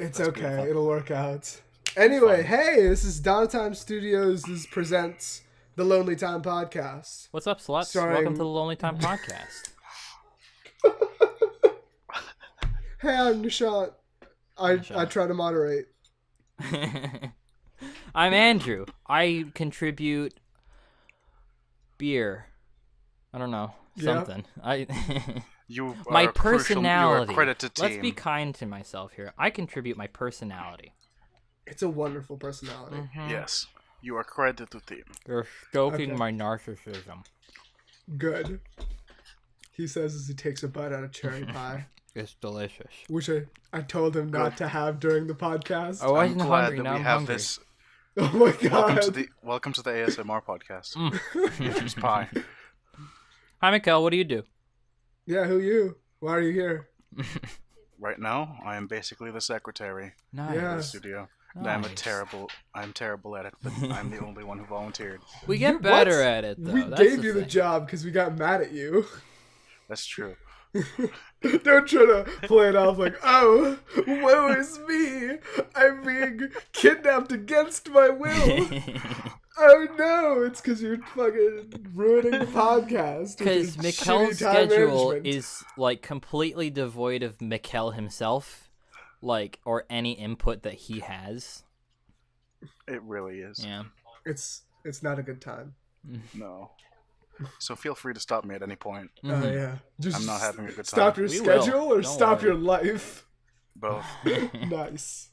It's That's okay. beautiful. It'll work out. Anyway, hey, this is Donatime Studios. This presents the Lonely Time Podcast. What's up, sluts? Starring- Welcome to the Lonely Time Podcast. Hey, I'm Nishant. I try to moderate. I'm Andrew. I contribute beer. I don't know. Yeah. Something. You are My a crucial, personality. You are a credit to team. Let's be kind to myself here. I contribute my personality. It's a wonderful personality. Yes, you are credit to team. You're stoking Okay. my narcissism. Good. He says as he takes a bite out of cherry pie, It's delicious. which I told him not to have during the podcast. I wasn't I'm glad hungry. that Now we I'm have hungry. this. Oh my god. Welcome to the ASMR podcast. Which is pie. Hi, Mikkel. What do you do? Yeah, who you? Why are you here? Right now, I am basically the secretary Nice. Yeah. of the studio. And I'm Nice. terrible at it, but I'm the only one who volunteered. We get What? better at it, though. We That's gave the you the thing. job because we got mad at you. That's true. Don't try to play it off like, oh, woe is me. I'm being kidnapped against my will. Oh no, it's because you're fucking ruining the podcast. Because with your Mikkel's shitty time schedule management. is like completely devoid of Mikkel himself, like, or any input that he has. It really is. Yeah. It's not a good time. No. So feel free to stop me at any point. Mm-hmm. Yeah. Just I'm not having a good stop time. your We will. schedule or Don't stop worry. your life. Both. Nice.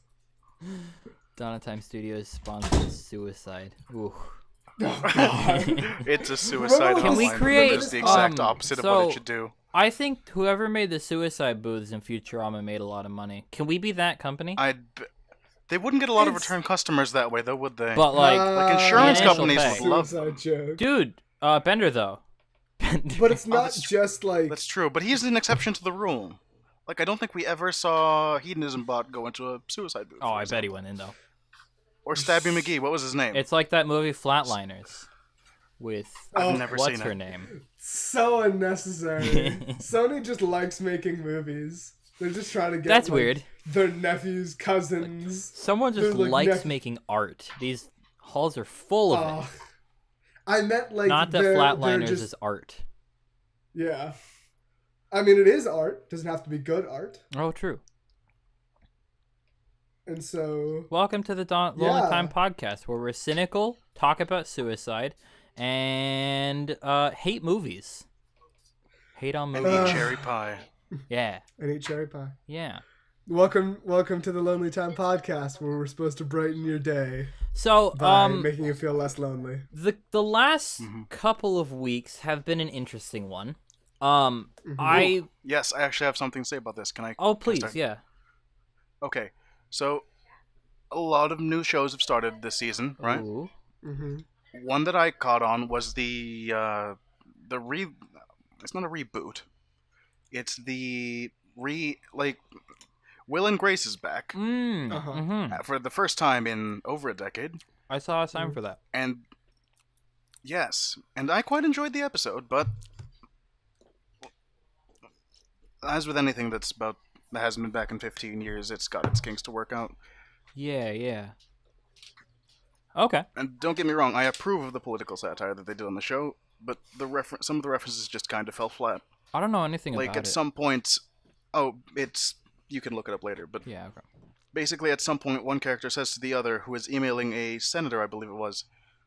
Donatime Studios sponsors suicide. Ooh. Oh, God. It's a suicide Can we hotline. create, It's the exact um, opposite of what so- it should do. I think whoever made the suicide booths in Futurama made a lot of money. Can we be that company? They wouldn't get a lot of It's- return customers that way, though, would they? But like, like insurance the initial companies pay. would love. Suicide joke. dude, Bender though. Bender. But it's not that's just like That's true, but he's an exception to the rule. Like, I don't think we ever saw Hedonism Bot go into a suicide booth. Oh, for I bet example. he went in though. Or Stabby McGee. What was his name? It's like that movie Flatliners with I've never what's seen her it. name? so unnecessary. Sony just likes making movies. They're just trying to get That's like, weird. their nephews, cousins. Someone just They're like likes making art. These halls are full of Oh, it. I meant like Not that they're Flatliners just, is art. yeah. I mean, it is art. Doesn't have to be good art. Oh, true. And so Welcome to the Lonely Yeah. Time Podcast, where we're cynical, talk about suicide, and hate movies. Hate on And movies. eat cherry pie. Yeah, and eat cherry pie. yeah. Welcome to the Lonely Time Podcast, where we're supposed to brighten your day So, by making you feel less lonely. the last Mm-hmm. couple of weeks have been an interesting one. I Yes, I actually have something to say about this. Can I? oh can I please, start? yeah. Okay, so a lot of new shows have started this season, right? Ooh. Mm-hmm. One that I caught on was the It's not a reboot. It's the Will and Grace is back Uh-huh. Mhm. for the first time in over a decade, I saw a sign for that. and yes, and I quite enjoyed the episode. But as with anything that hasn't been back in 15 years, it's got its kinks to work out. Yeah, yeah. Okay. And don't get me wrong, I approve of the political satire that they did on the show, but some of the references just kind of fell flat. I don't know anything Like about at it. some point, you can look it up later, but Yeah, okay. basically at some point one character says to the other, who is emailing a senator, I believe it was,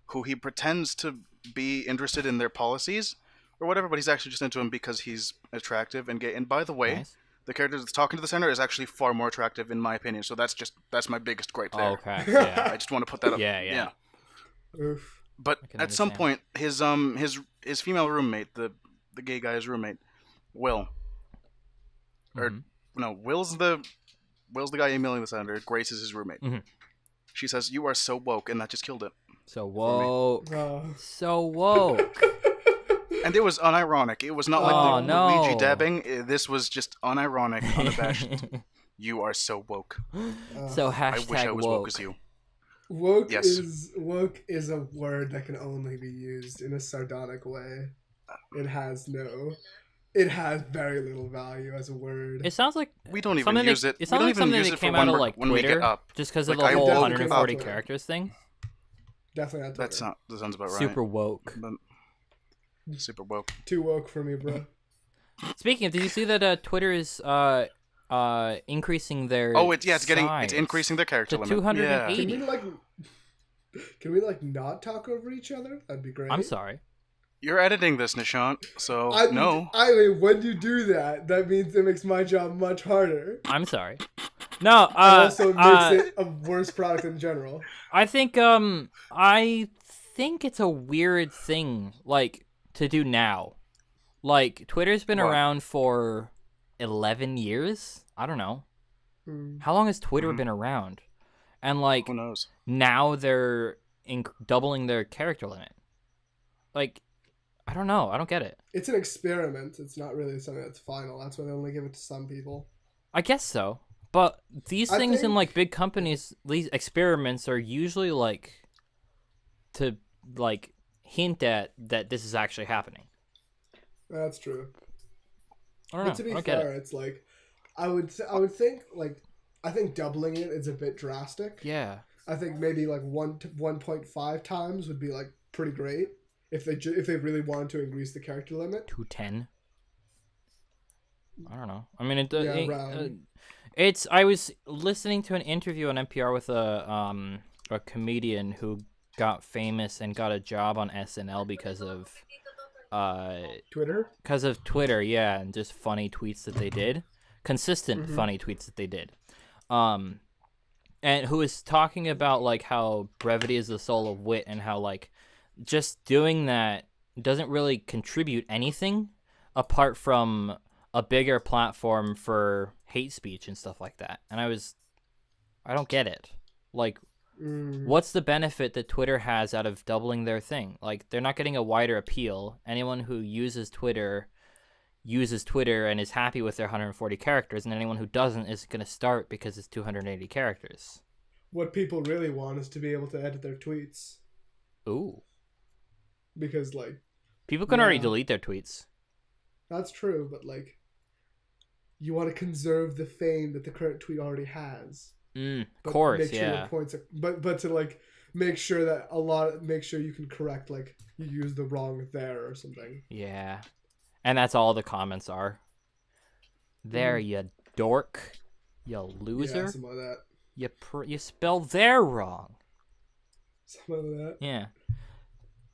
who he pretends to be interested in their policies or whatever, but he's actually just into him because he's attractive and gay. And by the way, Nice. the character that's talking to the senator is actually far more attractive in my opinion, so that's my biggest gripe there. Okay. Yeah. I just want to put that up. Yeah, yeah. Oof. But I can at some understand. point, his female roommate, the gay guy's roommate, Will, or Mhm. no, Will's the guy emailing the senator. Grace is his roommate. Mhm. She says, "You are so woke," and that just killed it. So woke. Oh. So woke. And it was unironic. It was not like Oh, the no. Luigi dabbing. This was just unironic, unabashed. You are so woke. So I hashtag wish I was woke woke. as you. Woke Yes. is a word that can only be used in a sardonic way. It has no It has very little value as a word. It sounds like We don't even something use that, it. it We sounds don't like even something use that it for came when out of like when we get Twitter, up. just because of Like, the I whole woke Definitely came up. out 140 Twitter. characters thing. Definitely not Twitter. That sounds about right. Super woke. But super woke. Too woke for me, bro. Speaking of, did you see that Twitter is increasing their It's it's size increasing their character to limit. 280? Can we not talk over each other? That'd be great. I'm sorry. You're editing this, Nishant, so no. I mean, when you do that, that means it makes my job much harder. I'm sorry. No, It also makes it a worse product in general. I think it's a weird thing like to do now. Like Twitter's been What? around for 11 years. I don't know. How long has Twitter been around? And like Who knows? now they're doubling their character limit. Like I don't know. I don't get it. It's an experiment. It's not really something that's final. That's why they only give it to some people. I guess so. But these I things in think- like big companies, these experiments are usually like to like hint at that this is actually happening. That's true. I don't know. But to I be don't get fair, it. it's like I would think like I think doubling it is a bit drastic. Yeah. I think maybe like 1.5 times would be like pretty great if they really wanted to increase the character limit. 210. I don't know. I mean, around. it's. I was listening to an interview on NPR with a comedian who got famous and got a job on SNL because of Twitter. Yeah, and just funny tweets that they did, consistent funny tweets that they did, and who was talking about like how brevity is the soul of wit and how like just doing that doesn't really contribute anything apart from a bigger platform for hate speech and stuff like that. And I don't get it. Like, what's the benefit that Twitter has out of doubling their thing? Like, they're not getting a wider appeal. Anyone who uses Twitter and is happy with their 140 characters, and anyone who doesn't is going to start because it's 280 characters. What people really want is to be able to edit their tweets Ooh. because like People can already Yeah. delete their tweets. that's true, but like you want to conserve the fame that the current tweet already has. Of But course, make sure yeah. your points are, but to like make sure that make sure you can correct like you use the wrong there or something. Yeah. And that's all the comments are. There, you dork. You loser. Yeah, something like that. You spelled there wrong. Something like that. Yeah.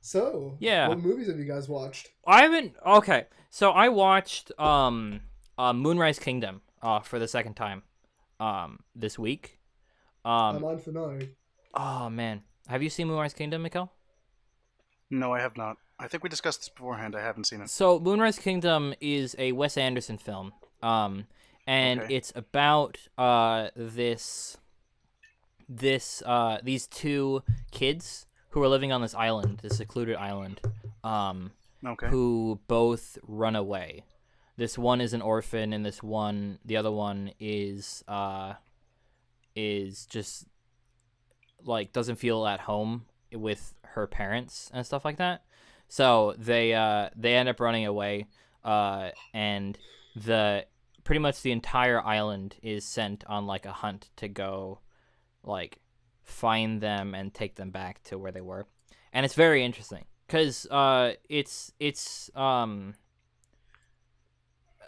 So, Yeah. what movies have you guys watched? I haven't. Okay, so I watched Moonrise Kingdom for the second time this week. I'm on Finale. Oh man, have you seen Moonrise Kingdom, Mikkel? No, I have not. I think we discussed this beforehand. I haven't seen it. So Moonrise Kingdom is a Wes Anderson film, and Okay. it's about these two kids who are living on this island, this secluded island, Okay. who both run away. This one is an orphan, and the other one is just like doesn't feel at home with her parents and stuff like that. So they end up running away, and pretty much the entire island is sent on like a hunt to go like find them and take them back to where they were. And it's very interesting because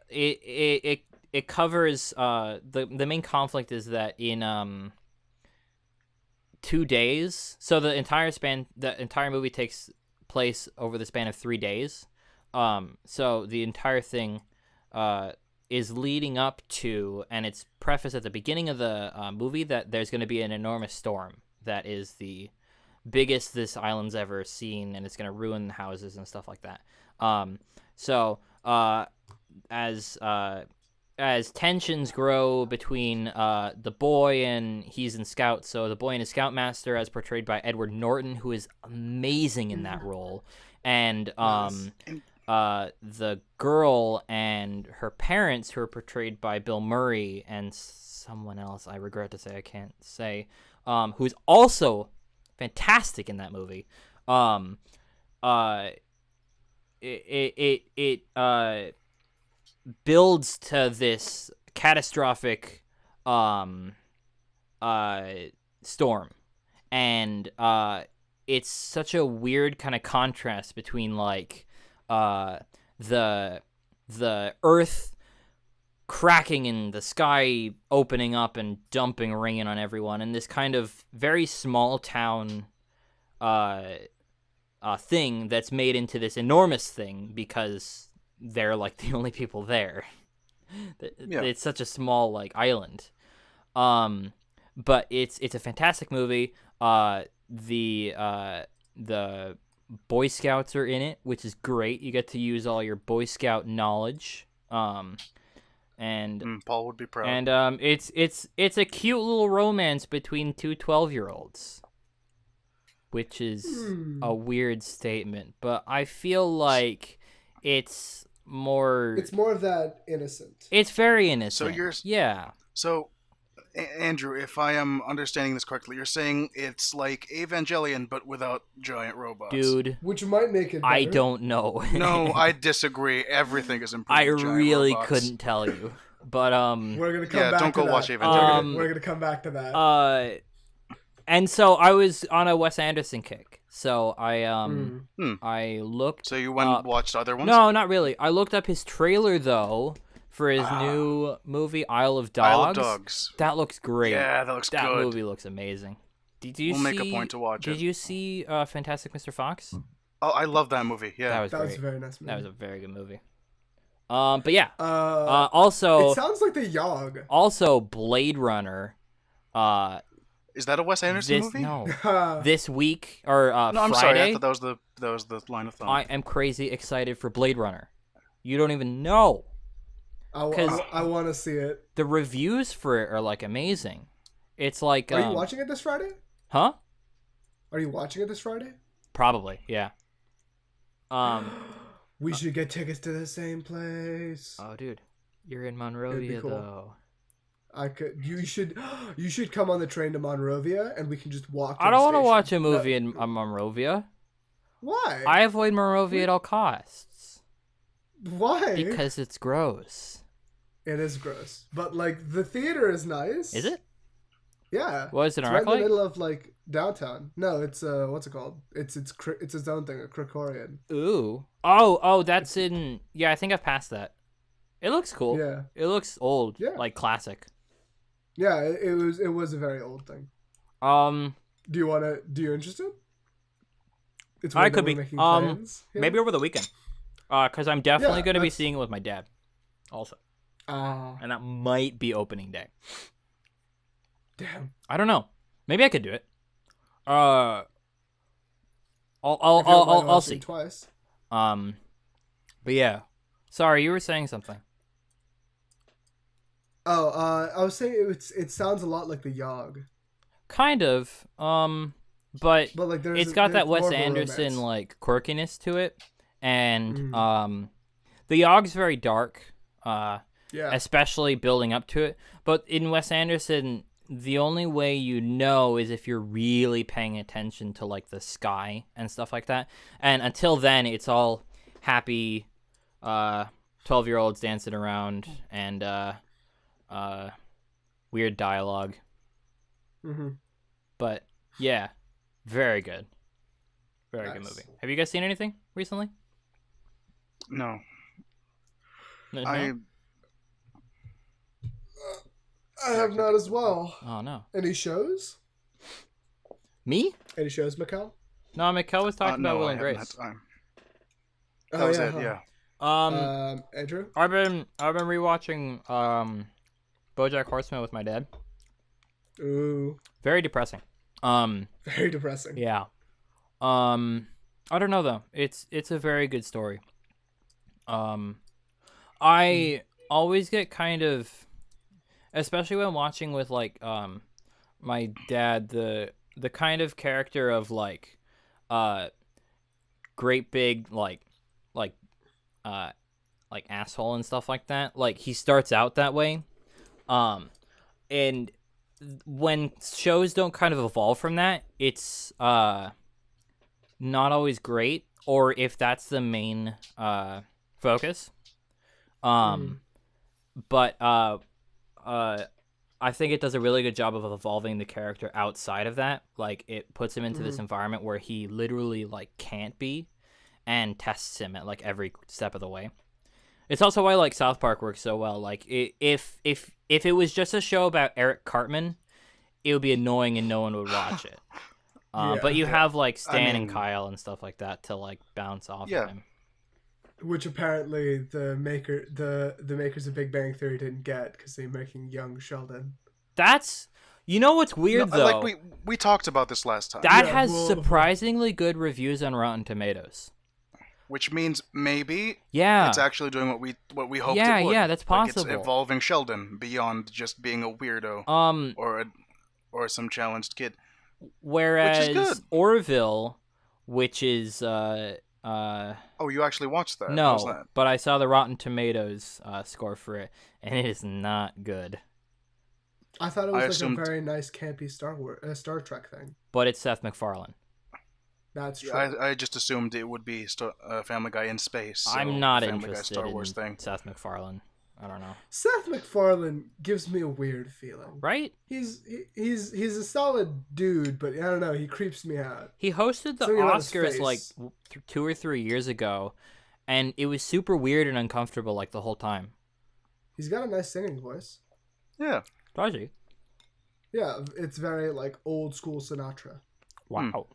it covers the main conflict is that in 2 days, so the entire movie takes place over the span of 3 days, so the entire thing is leading up to, and it's prefaced at the beginning of the movie that there's going to be an enormous storm that is the biggest this island's ever seen, and it's going to ruin houses and stuff like that. So as tensions grow between the boy and he's in Scout, so the boy and his Scoutmaster, as portrayed by Edward Norton, who is amazing in that role, and the girl and her parents, who are portrayed by Bill Murray and someone else I regret to say I can't say, who's also fantastic in that movie. builds to this catastrophic storm, and it's such a weird kind of contrast between like the earth cracking and the sky opening up and dumping rain on everyone, and this kind of very small town thing that's made into this enormous thing because they're like the only people there. Yeah. It's such a small like island. But it's a fantastic movie. The Boy Scouts are in it, which is great. You get to use all your Boy Scout knowledge. And Paul would be proud. and it's a cute little romance between two 12-year-olds, which is a weird statement, but I feel like it's more of that innocent. it's very innocent. you're- yeah. So, Andrew, if I am understanding this correctly, you're saying it's like Evangelion, but without giant robots. Dude, Which might make it better. I don't know. No, I disagree. Everything is improved. I with giant really robots. couldn't tell you. But We're gonna come Yeah, back don't to go that. watch Evangelion. We're gonna come back to that. and so I was on a Wes Anderson kick. So I I looked So you went up- and watched other ones? No, not really. I looked up his trailer though for his new movie Isle of Dogs. Isle of Dogs. That looks great. Yeah, that looks That good. movie looks amazing. Did you We'll see, make a point to watch Did it. you see Fantastic Mr. Fox? Oh, I love that movie. Yeah. That was that great. was a very nice movie. That was a very good movie. But yeah. it Also sounds like the Yog. Blade Runner. Is that a Wes Anderson This movie? no. This week or No, I'm Friday, sorry. I thought that was the line of thought. I am crazy excited for Blade Runner. You don't even know. I want to see it. The reviews for it are like amazing. It's like Are you watching it this Friday? Huh? Are you watching it this Friday? Probably, yeah. We should get tickets to the same place. Oh dude, you're in Monrovia cool. though. I could. You should come on the train to Monrovia, and we can just walk. To I don't want to watch a movie in Monrovia. Why? I avoid Monrovia at all costs Why? because it's gross. it is gross, but like the theater is nice. Is it? Yeah. What is it? It's right in the Arclight? middle of like downtown. No, it's what's it called? It's its own thing, a Krikorian. Ooh. Oh, that's in. Yeah, I think I've passed that. It looks cool. Yeah. It looks old. Yeah. Like classic. Yeah, it was a very old thing. Do you interested? It's I weird that could we're be. making plans here. Maybe over the weekend. Because I'm definitely Yeah, going to be that's- seeing it with my dad. Also, Ah, and that might be opening day. damn. I don't know. Maybe I could do it. I'll If you don't mind I'll watching see. twice. But yeah. Sorry, you were saying something. Oh, I was saying it sounds a lot like the Yog, Kind of. But but like it's got that there's Wes more of a Anderson romance. like quirkiness to it, and Mm. the Yog's very dark. Yeah. Especially building up to it. But in Wes Anderson, the only way you know is if you're really paying attention to like the sky and stuff like that. And until then, it's all happy 12-year-olds dancing around and weird dialogue. Mm-hmm. But yeah, very good. Very good Nice. movie. Have you guys seen anything recently? No. No? I have not as well. Oh no. Any shows? Me? Any shows, Mikkel? No, Mikkel was talking about no, Will I and haven't Grace. had time. Oh, That was yeah, it. huh. Yeah. Andrew? I've been rewatching BoJack Horseman with my dad. Ooh, Very depressing. very depressing. Yeah. I don't know though. It's a very good story. I always get kind of, especially when watching with like my dad, the kind of character of like great big like asshole and stuff like that. Like he starts out that way. And when shows don't kind of evolve from that, it's not always great, or if that's the main focus. But I think it does a really good job of evolving the character outside of that. Like, it puts him into this environment where he literally, like, can't be, and tests him at, like, every step of the way. It's also why, like, South Park works so well. Like, if it was just a show about Eric Cartman, it would be annoying and no one would watch it. But you have, like, Stan and Kyle and stuff like that to, like, bounce off of him. Which apparently the makers of Big Bang Theory didn't get because they're making young Sheldon. That's, you know what's weird though? Like we talked about this last time. That has surprisingly good reviews on Rotten Tomatoes. Which means maybe Yeah. it's actually doing what we hoped Yeah, it would. yeah, that's Like, possible. it's evolving Sheldon beyond just being a weirdo or some challenged kid. Whereas Which is good. Orville, which is Oh, you actually watched that? no, How's that? but I saw the Rotten Tomatoes score for it, and it is not good. I thought it was assumed- a very nice campy Star Trek thing. But it's Seth MacFarlane. That's true. I just assumed it would be Family Guy in space. So I'm not Family Guy interested Star Wars in thing. Seth MacFarlane. I don't know. Seth MacFarlane gives me a weird feeling. Right? He's a solid dude, but I don't know. He creeps me out. He hosted the Something about his Oscars face. like 2 or 3 years ago, and it was super weird and uncomfortable like the whole time. He's got a nice singing voice. Yeah. Does he? Yeah, it's very like old school Sinatra. Wow.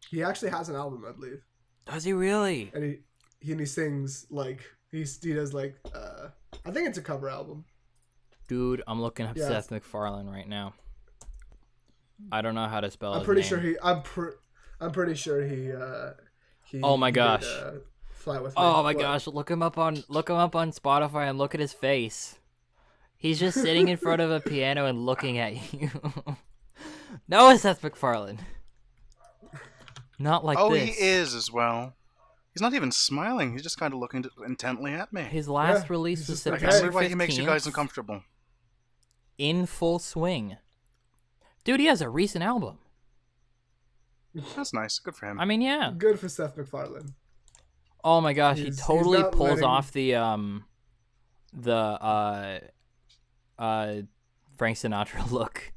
He actually has an album, I believe, Does he really? and he sings like he does like I think it's a cover album. Dude, I'm looking up Yeah. Seth MacFarlane right now. I don't know how to spell I'm his pretty name. sure I'm pretty sure he Oh my he gosh. did, Fly With Me. Oh my What? gosh, look him up on Spotify and look at his face. He's just sitting in front of a piano and looking at you. No, it's Seth MacFarlane. Not like Oh, this. he is as well. He's not even smiling. He's just kind of looking intently at me. His last Yeah, release he's was just like, I can see September why he makes you guys 15th. uncomfortable. In full swing. Dude, he has a recent album. That's nice. Good for him. I mean, yeah. Good for Seth MacFarlane. Oh my gosh, he He's totally not pulls letting- off the Frank Sinatra look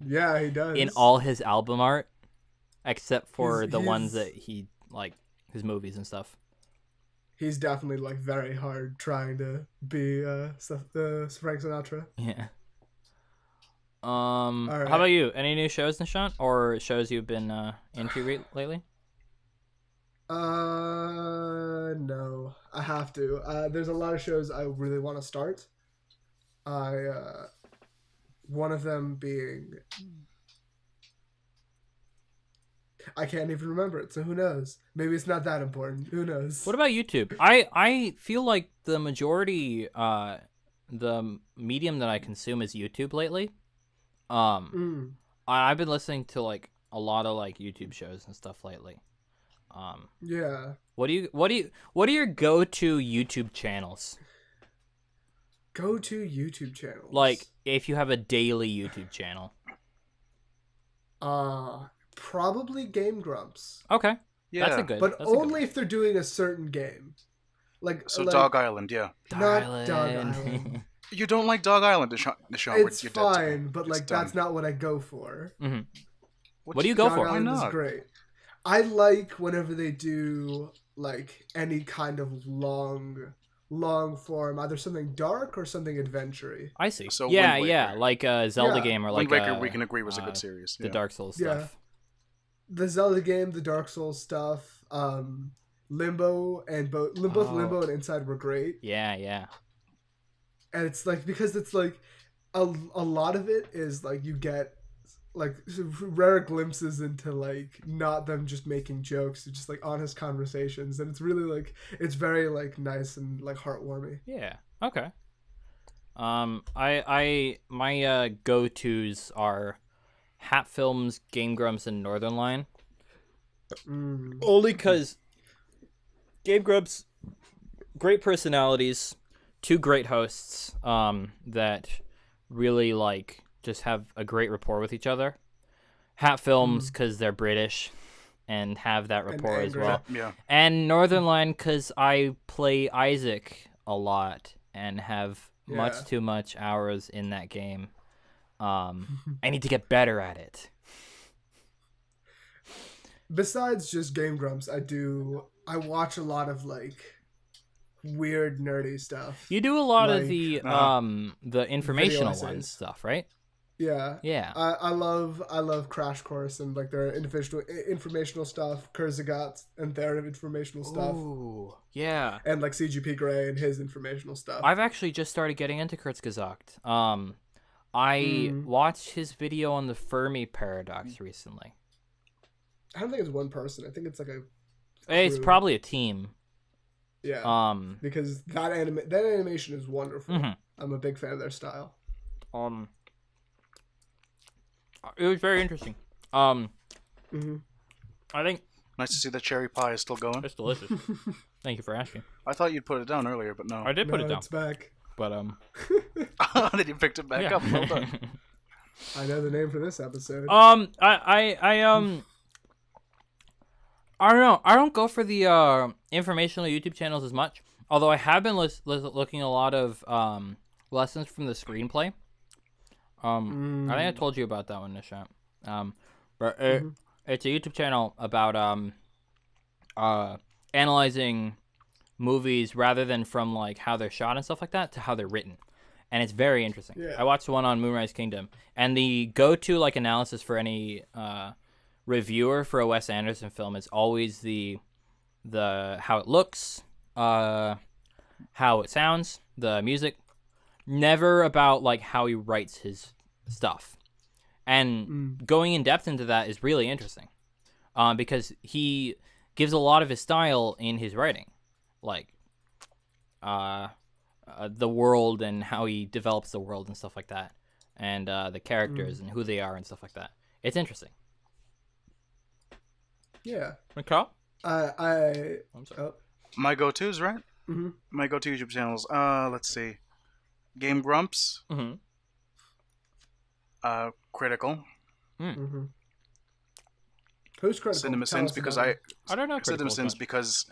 Yeah, he does. in all his album art, except for He's- the ones he's- that he like his movies and stuff. He's definitely like very hard trying to be Frank Sinatra. Yeah. right. How about you? Any new shows, Nishant, or shows you've been into lately? No, I have to. There's a lot of shows I really want to start. One of them being, I can't even remember it, so who knows? Maybe it's not that important. Who knows? What about YouTube? I feel like the majority, the medium that I consume is YouTube lately. I've been listening to like a lot of like YouTube shows and stuff lately. Yeah. What are your go-to YouTube channels? Go to YouTube channels. Like if you have a daily YouTube channel. Probably Game Grumps, Okay. Yeah. That's a good. but that's a good only if they're doing a certain game. Like So like, Dog Island, yeah. one. not Darling. Dog Island. You don't like Dog Island, Deshaun? It's you're dead to me. fine, but It's like done. that's not what I go for. What do you go Dog for? Why Island is not? great. I like whenever they do like any kind of long form, either something dark or something adventure-y. I see. So yeah, Wind yeah, Waker. like a Zelda Yeah. game or Wind like Waker, a, we can agree, was a good series. the yeah. Dark Souls Yeah. stuff. The Zelda game, the Dark Souls stuff, Limbo and both Oh. Limbo and Inside were great. Yeah, yeah. And it's like because it's like a lot of it is like you get like rare glimpses into like not them just making jokes, it's just like honest conversations, and it's really like it's very like nice and like heartwarming. Yeah. Okay. My go-tos are Hat Films, Game Grumps, and Northern Line. Only because Game Grumps, great personalities, two great hosts that really like just have a great rapport with each other. Hat Films because they're British and have that rapport as angry. well. Yeah. And Northern Line because I play Isaac a lot and have Yeah. much too much hours in that game. I need to get better at it. Besides just Game Grumps, I watch a lot of like weird nerdy stuff. You do a lot of Like, the informational essays. ones stuff, right? Yeah. Yeah. I love Crash Course and like their informational stuff, Kurzgesagt and their informational stuff, Ooh, yeah. and like CGP Grey and his informational stuff. I've actually just started getting into Kurzgesagt. I watched his video on the Fermi paradox recently. I don't think it's one person. I think it's like a It's crew. probably a team. Yeah. Because that animation is wonderful. Mhm. I'm a big fan of their style. It was very interesting. Mm-hmm. I think Nice to see the cherry pie is still going. it's delicious. Thank you for asking. I thought you'd put it down earlier, but no. I did put No, it down, it's back. but Then you picked it back yeah. up. Well done. I know the name for this episode. I don't know. I don't go for the informational YouTube channels as much. Although I have been looking at a lot of lessons from the screenplay. I think I told you about that one, Nishant. But it's a YouTube channel about analyzing movies rather than from like how they're shot and stuff like that to how they're written, and it's very interesting. Yeah. I watched one on Moonrise Kingdom, and the go-to like analysis for any reviewer for a Wes Anderson film is always the how it looks, how it sounds, the music, never about like how he writes his stuff. And going in depth into that is really interesting, because he gives a lot of his style in his writing, like the world and how he develops the world and stuff like that, and the characters and who they are and stuff like that. It's interesting. Yeah. Okay. I'm sorry. My go-tos, right? Mm-hmm. My go-to YouTube channels. Let's see. Game Grumps. Mm-hmm. Critical. Mm-hmm. Who's critical? Cinema Tell Sins us because about I don't know. Cinema Critical Sins much. because.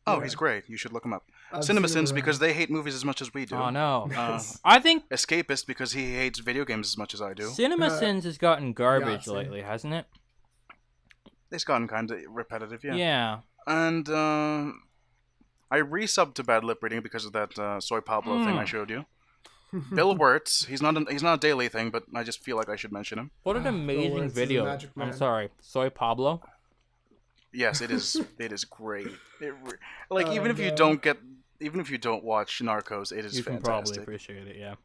Oh, Yeah. he's great. You should look him up. I've Cinema seen him Sins around. because they hate movies as much as we do. Oh no. Uh, I think Escapist because he hates video games as much as I do. Cinema Sins has gotten garbage same. lately, hasn't it? It's gotten kind of repetitive, yeah. Yeah. And I resubbed to Bad Lip Reading because of that Soy Pablo thing I showed you. Bill Wirtz, he's not a daily thing, but I just feel like I should mention him. What an Bill amazing Wirtz is a video. magic I'm man. sorry. Soy Pablo? Yes, it is. It is great. Like Oh, even if you don't watch Narcos, it is You can fantastic. probably appreciate it, yeah.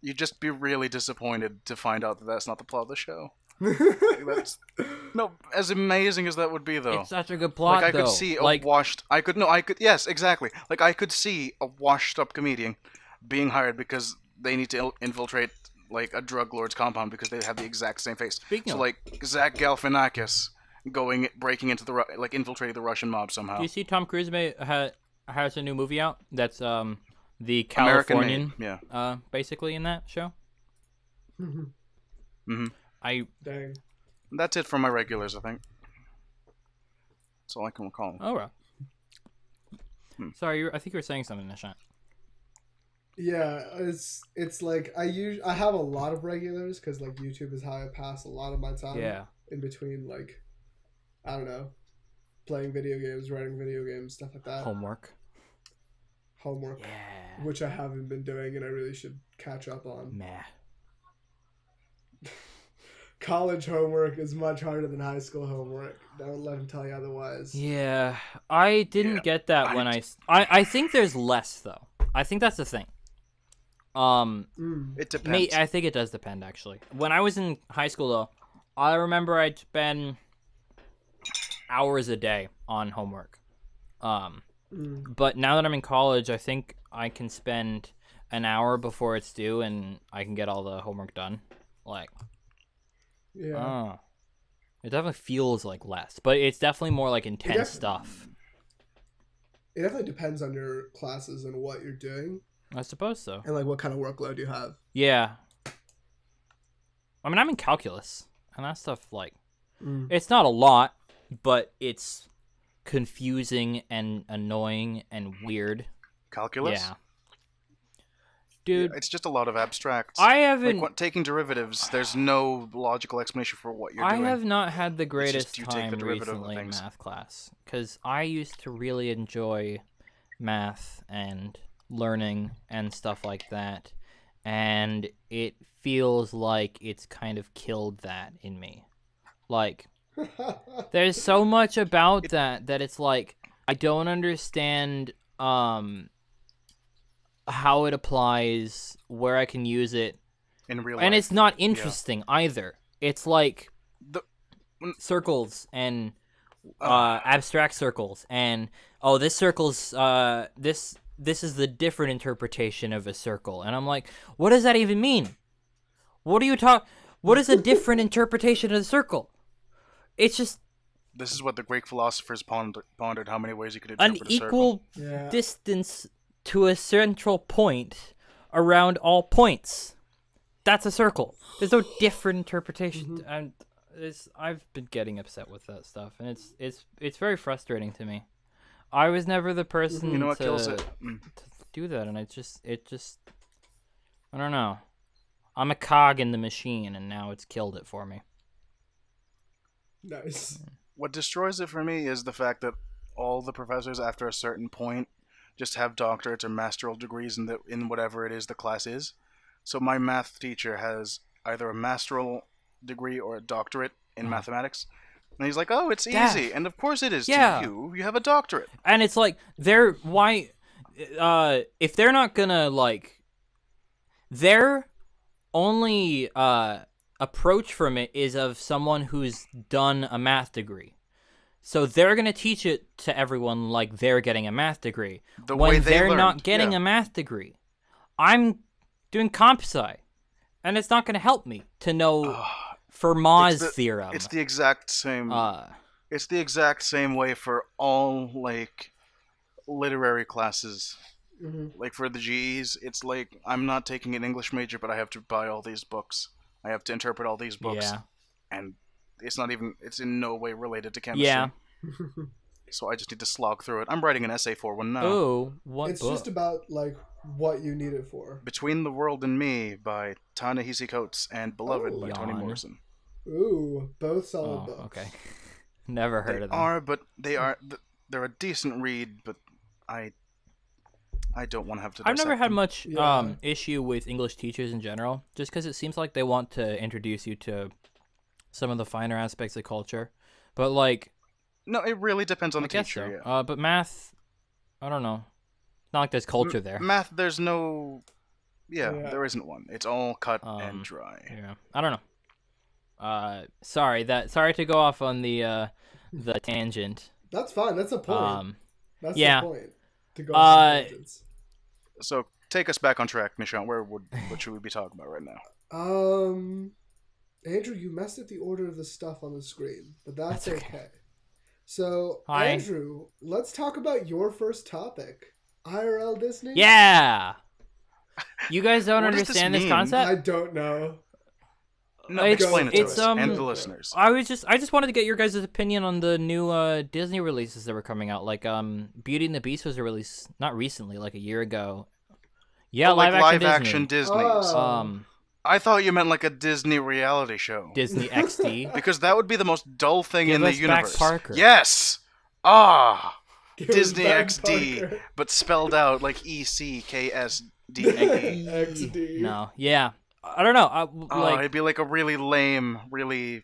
You'd just be really disappointed to find out that that's not the plot of the show. That's no, as amazing as that would be, though. It's such a good plot, Like I though. could see a like, yes, exactly. Like I could see a washed-up comedian being hired because they need to infiltrate like a drug lord's compound because they have the exact same face. Speaking So of- like Zach Galifianakis breaking into infiltrating the Russian mob somehow. do you see Tom Cruise has a new movie out? That's the American Californian, Made, yeah. basically in that show. Mm-hmm. Dang. That's it for my regulars, I think. That's all I can recall. Oh, right. Sorry, I think you were saying something, Nishant. Yeah, it's like I have a lot of regulars because like YouTube is how I pass a lot of my time. Yeah. In between like, I don't know, playing video games, writing video games, stuff like that. Homework. Homework, Yeah. which I haven't been doing and I really should catch up on. Meh. College homework is much harder than high school homework. Don't let him tell you otherwise. Yeah, I didn't Yeah, get that when I think there's less though. I think that's the thing. It depends. I think it does depend actually. When I was in high school though, I remember I'd spend hours a day on homework. But now that I'm in college, I think I can spend an hour before it's due and I can get all the homework done. Like, Yeah. it definitely feels like less, but it's definitely more like intense def- stuff. It definitely depends on your classes and what you're doing I suppose so. and like what kind of workload you have. Yeah. I mean, I'm in calculus, and that stuff, like, Mm. it's not a lot, but it's confusing and annoying and weird. calculus. Yeah. Dude, It's just a lot of abstracts. I haven't. Taking derivatives, there's no logical explanation for what you're doing. I have not had the greatest you take the time derivative of recently in things. math class because I used to really enjoy math and learning and stuff like that, and it feels like it's kind of killed that in me. Like, there's so much about that it's like I don't understand how it applies, where I can use it, In real and life. it's not interesting either. It's like The- circles and abstract circles, and this circle's this is the different interpretation of a circle, and I'm like, what does that even mean? What is a different interpretation of the circle? It's just This is what the Greek philosophers pondered how many ways you could interpret an a circle. equal Yeah. distance to a central point around all points. That's a circle. There's no different interpretation. And I've been getting upset with that stuff, and it's very frustrating to me. I was never the person You know what to, kills it? to do that, and it just I don't know. I'm a cog in the machine, and now it's killed it for me. Nice. What destroys it for me is the fact that all the professors, after a certain point, just have doctorates or masteral degrees in whatever it is the class is. So my math teacher has either a masteral degree or a doctorate in mathematics. And he's like, oh, it's Yeah. easy. And of course it is Yeah. to you. You have a doctorate. And it's like if they're not gonna like, their only approach from it is of someone who's done a math degree. So they're gonna teach it to everyone like they're getting a math degree The when way they they're not learned, getting yeah. a math degree. I'm doing comp sci, and it's not gonna help me to know Fermat's theorem. It's the exact same. Uh, It's the exact same way for all like literary classes. Like for the GEs, it's like I'm not taking an English major, but I have to buy all these books. I have to interpret all these books, yeah, and it's in no way related to chemistry. yeah. So I just need to slog through it. I'm writing an essay for one now. Oh, what It's book? just about like what you need it for. Between the World and Me by Ta-Nehisi Coates and Beloved Oh. by Toni Yawn. Morrison. Ooh, both solid Oh, books. okay. Never heard They of them. are, but they're a decent read, but I don't want to have to. I've never dissect had them. much Yeah. issue with English teachers in general, just because it seems like they want to introduce you to some of the finer aspects of culture. But like, No, it really depends on I the guess teacher. so. Yeah. But math, I don't know. Not like there's culture there. Math, there's no. Yeah, Yeah. there isn't one. It's all cut and dry. Yeah, I don't know. Sorry to go off on the tangent. That's fine. That's a point. That's yeah. the point. To go on tangents. So take us back on track, Nishant. What should we be talking about right now? Andrew, you messed up the order of the stuff on the screen, but that's That's okay. So, Hi. Andrew, let's talk about your first topic. IRL Disney? Yeah. You guys don't What does this understand this mean? concept? I don't know. No, It's- explain it to it's, us and the okay. listeners. I just wanted to get your guys' opinion on the new Disney releases that were coming out. Like Beauty and the Beast was released not recently, like a year ago. Yeah, Oh, like live action Disney. Disney's. Oh. I thought you meant like a Disney reality show. Disney XD. Because that would be the most dull thing Give in the us back universe. Parker. Yes. Ah. Give us Disney back XD, Parker. but spelled out like ECKSD. XD. No, yeah, I don't know. Oh, it'd be like a really lame, really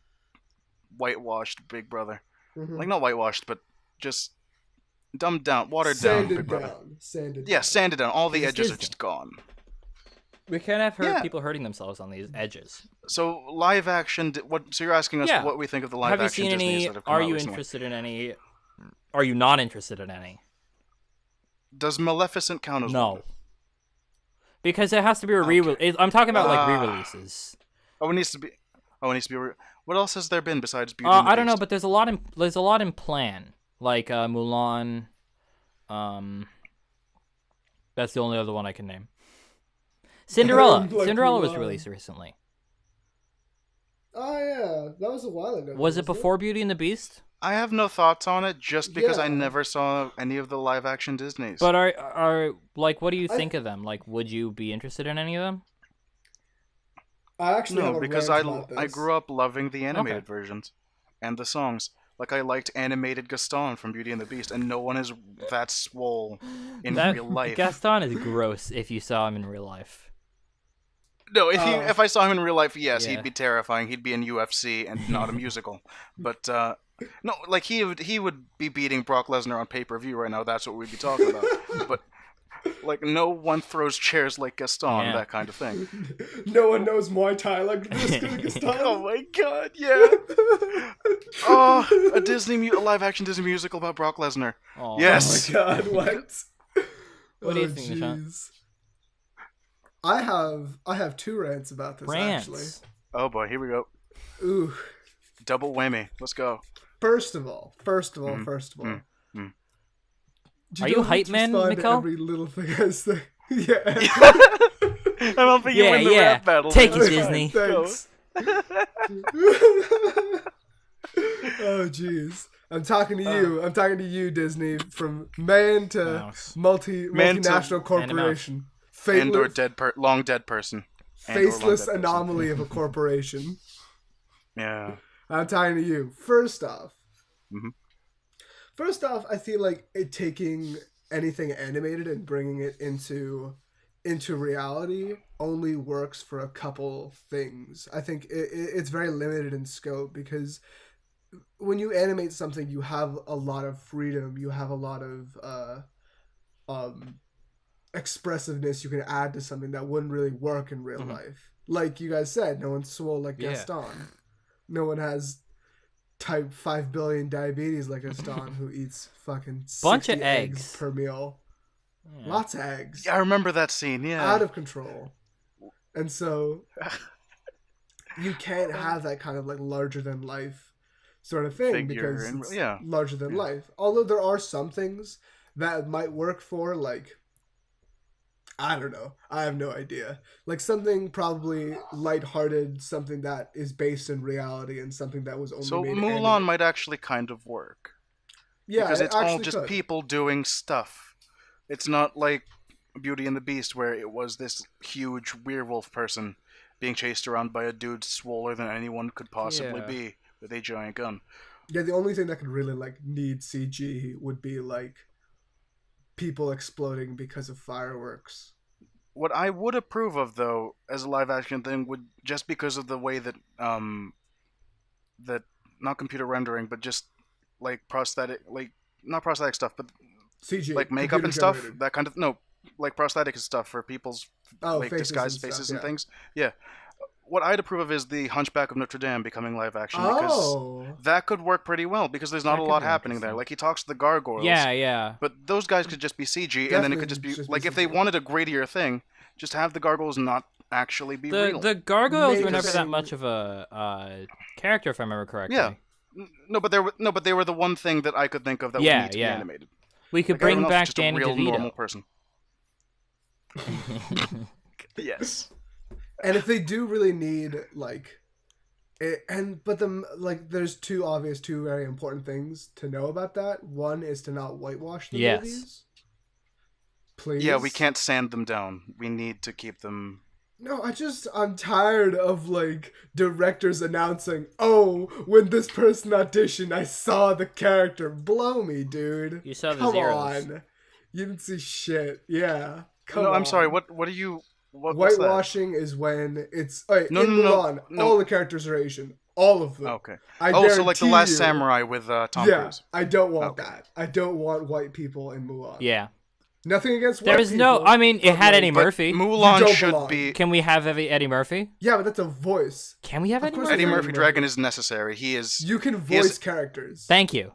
whitewashed Big Brother. Mhm. Like not whitewashed, but just dumbed down, watered down Sanded Big Brother. down. Sanded Yeah, down. sanded down. All the It's edges are Disney. just gone. we can't have Yeah. people hurting themselves on these edges. So live action. So you're asking us Yeah. what we think of the live Have you action seen Disneys any? that have come Are out you recently. interested in any? Are you not interested in any? Does Maleficent count as No. one? Because it has to be a re-release. I'm talking about like Ah. re-releases. Oh, it needs to be. What else has there been besides Beauty and the I don't know, Beast? but there's a lot in plan. Like Mulan. That's the only other one I can name. Cinderella. Like Cinderella was Mulan. released recently. Oh yeah, that was a while ago. Was it wasn't before Beauty and the Beast? I have no thoughts on it, just because I Yeah. never saw any of the live action Disneys. But are like, what do you I- think of them? Like, would you be interested in any of them? I actually have no, a because rant about I this. grew up loving the animated versions and the songs. Like I liked animated Gaston from Beauty and the Beast, and no one is that swole in That real life. Gaston is gross if you saw him in real life. No, Oh. if I saw him in real life, yes, Yeah. he'd be terrifying. He'd be in UFC and not a musical. But no, like he would be beating Brock Lesnar on pay-per-view right now. That's what we'd be talking about. But like no one throws chairs like Gaston, Yeah. that kind of thing. No one knows Muay Thai like this Gaston. Oh my god, yeah. Oh, a live action Disney musical about Brock Lesnar. Oh, Yes. Oh my god, what? What do you think, Nishant? jeez. I have two rants about this actually. Rants. Oh boy, here we go. Ooh. Double whammy. Let's go. First of all. mm. Do Are you don't hype have to man, respond to Nicole? Every little thing I say. Yeah. I don't think you Yeah, win the yeah. rap battle. Take That's it, fine. Disney. Go. Thanks. Oh jeez. I'm talking to you. I'm talking to you, Disney, from man to Mouse. Man to- multinational And a corporation. And or Faceless, long dead person. And or long faceless dead person. anomaly of a corporation. Yeah. I'm talking to you. First off, Mhm. I feel like taking anything animated and bringing it into reality only works for a couple things. I think it's very limited in scope because when you animate something, you have a lot of freedom. You have a lot of expressiveness you can add to something that wouldn't really work in real Mhm. life. Like you guys said, no one's swole like Yeah. Gaston. No one has type 5 billion diabetes like Gaston who eats fucking Bunch 60 of eggs. per meal. Yeah. Lots of eggs. Yeah, I remember that scene. Yeah. Out of control. And so you can't have that kind of like larger than life sort of thing Figure because and- it's yeah. larger than Yeah. life. Although there are some things that might work for like I don't know. I have no idea. Like something probably lighthearted, something that is based in reality and something that was only So made Mulan animated. might actually kind of work. Yeah, Because it it's all actually just could. people doing stuff. It's not like Beauty and the Beast where it was this huge werewolf person being chased around by a dude swoller than anyone could possibly Yeah. be with a giant gun. Yeah, the only thing that could really like need CG would be like people exploding because of fireworks. What I would approve of, though, as a live action thing, would just because of the way that that not computer rendering, but just like prosthetic, like not prosthetic stuff, but CG, like makeup and stuff, computer-generated. that kind of like prosthetic and stuff for people's Oh, like faces disguised and stuff, faces and yeah. things. Yeah, what I'd approve of is the Hunchback of Notre Dame becoming live action because Oh, that could work pretty well because there's not That a could lot be happening there. interesting. Like he talks to the gargoyles. Yeah, yeah. But those guys could just be CG, and then it could Definitely just be just be like if they CG. wanted a grittier thing, just have the gargoyles not actually be real. The gargoyles Make were a never that scene- much of a character, if I remember correctly. Yeah. No, but they were the one thing that I could think of that Yeah, would need to yeah. be animated. We could Like, everyone bring else is back just Danny a real normal DeVito. person. Yes. and if they do really need like, there's two very important things to know about that. One is to not whitewash the Yes. movies. Please. Yeah, we can't sand them down. We need to keep them. No, I'm tired of like directors announcing, "Oh, when this person auditioned, I saw the character." Blow me, dude. You saw the Come zeros. on. You didn't see shit. Yeah. Come No, on. I'm sorry. What are you? What's that? Whitewashing is when it's in No, Mulan. no. All the characters are Asian. All of them. Okay. I Oh, so like the guarantee Last you- Samurai with Tom Yeah, Cruise. I don't want Okay. that. I don't want white people in Mulan. Yeah. Nothing against white There is no. people, I mean, it but, had like, Eddie But Murphy. You Mulan don't should belong. be. Can we have Eddie Murphy? Yeah, but that's a voice. Can we have Of Eddie course Murphy? Eddie Eddie Murphy Murphy. Dragon is necessary. He is. You can He is- voice characters. Thank you.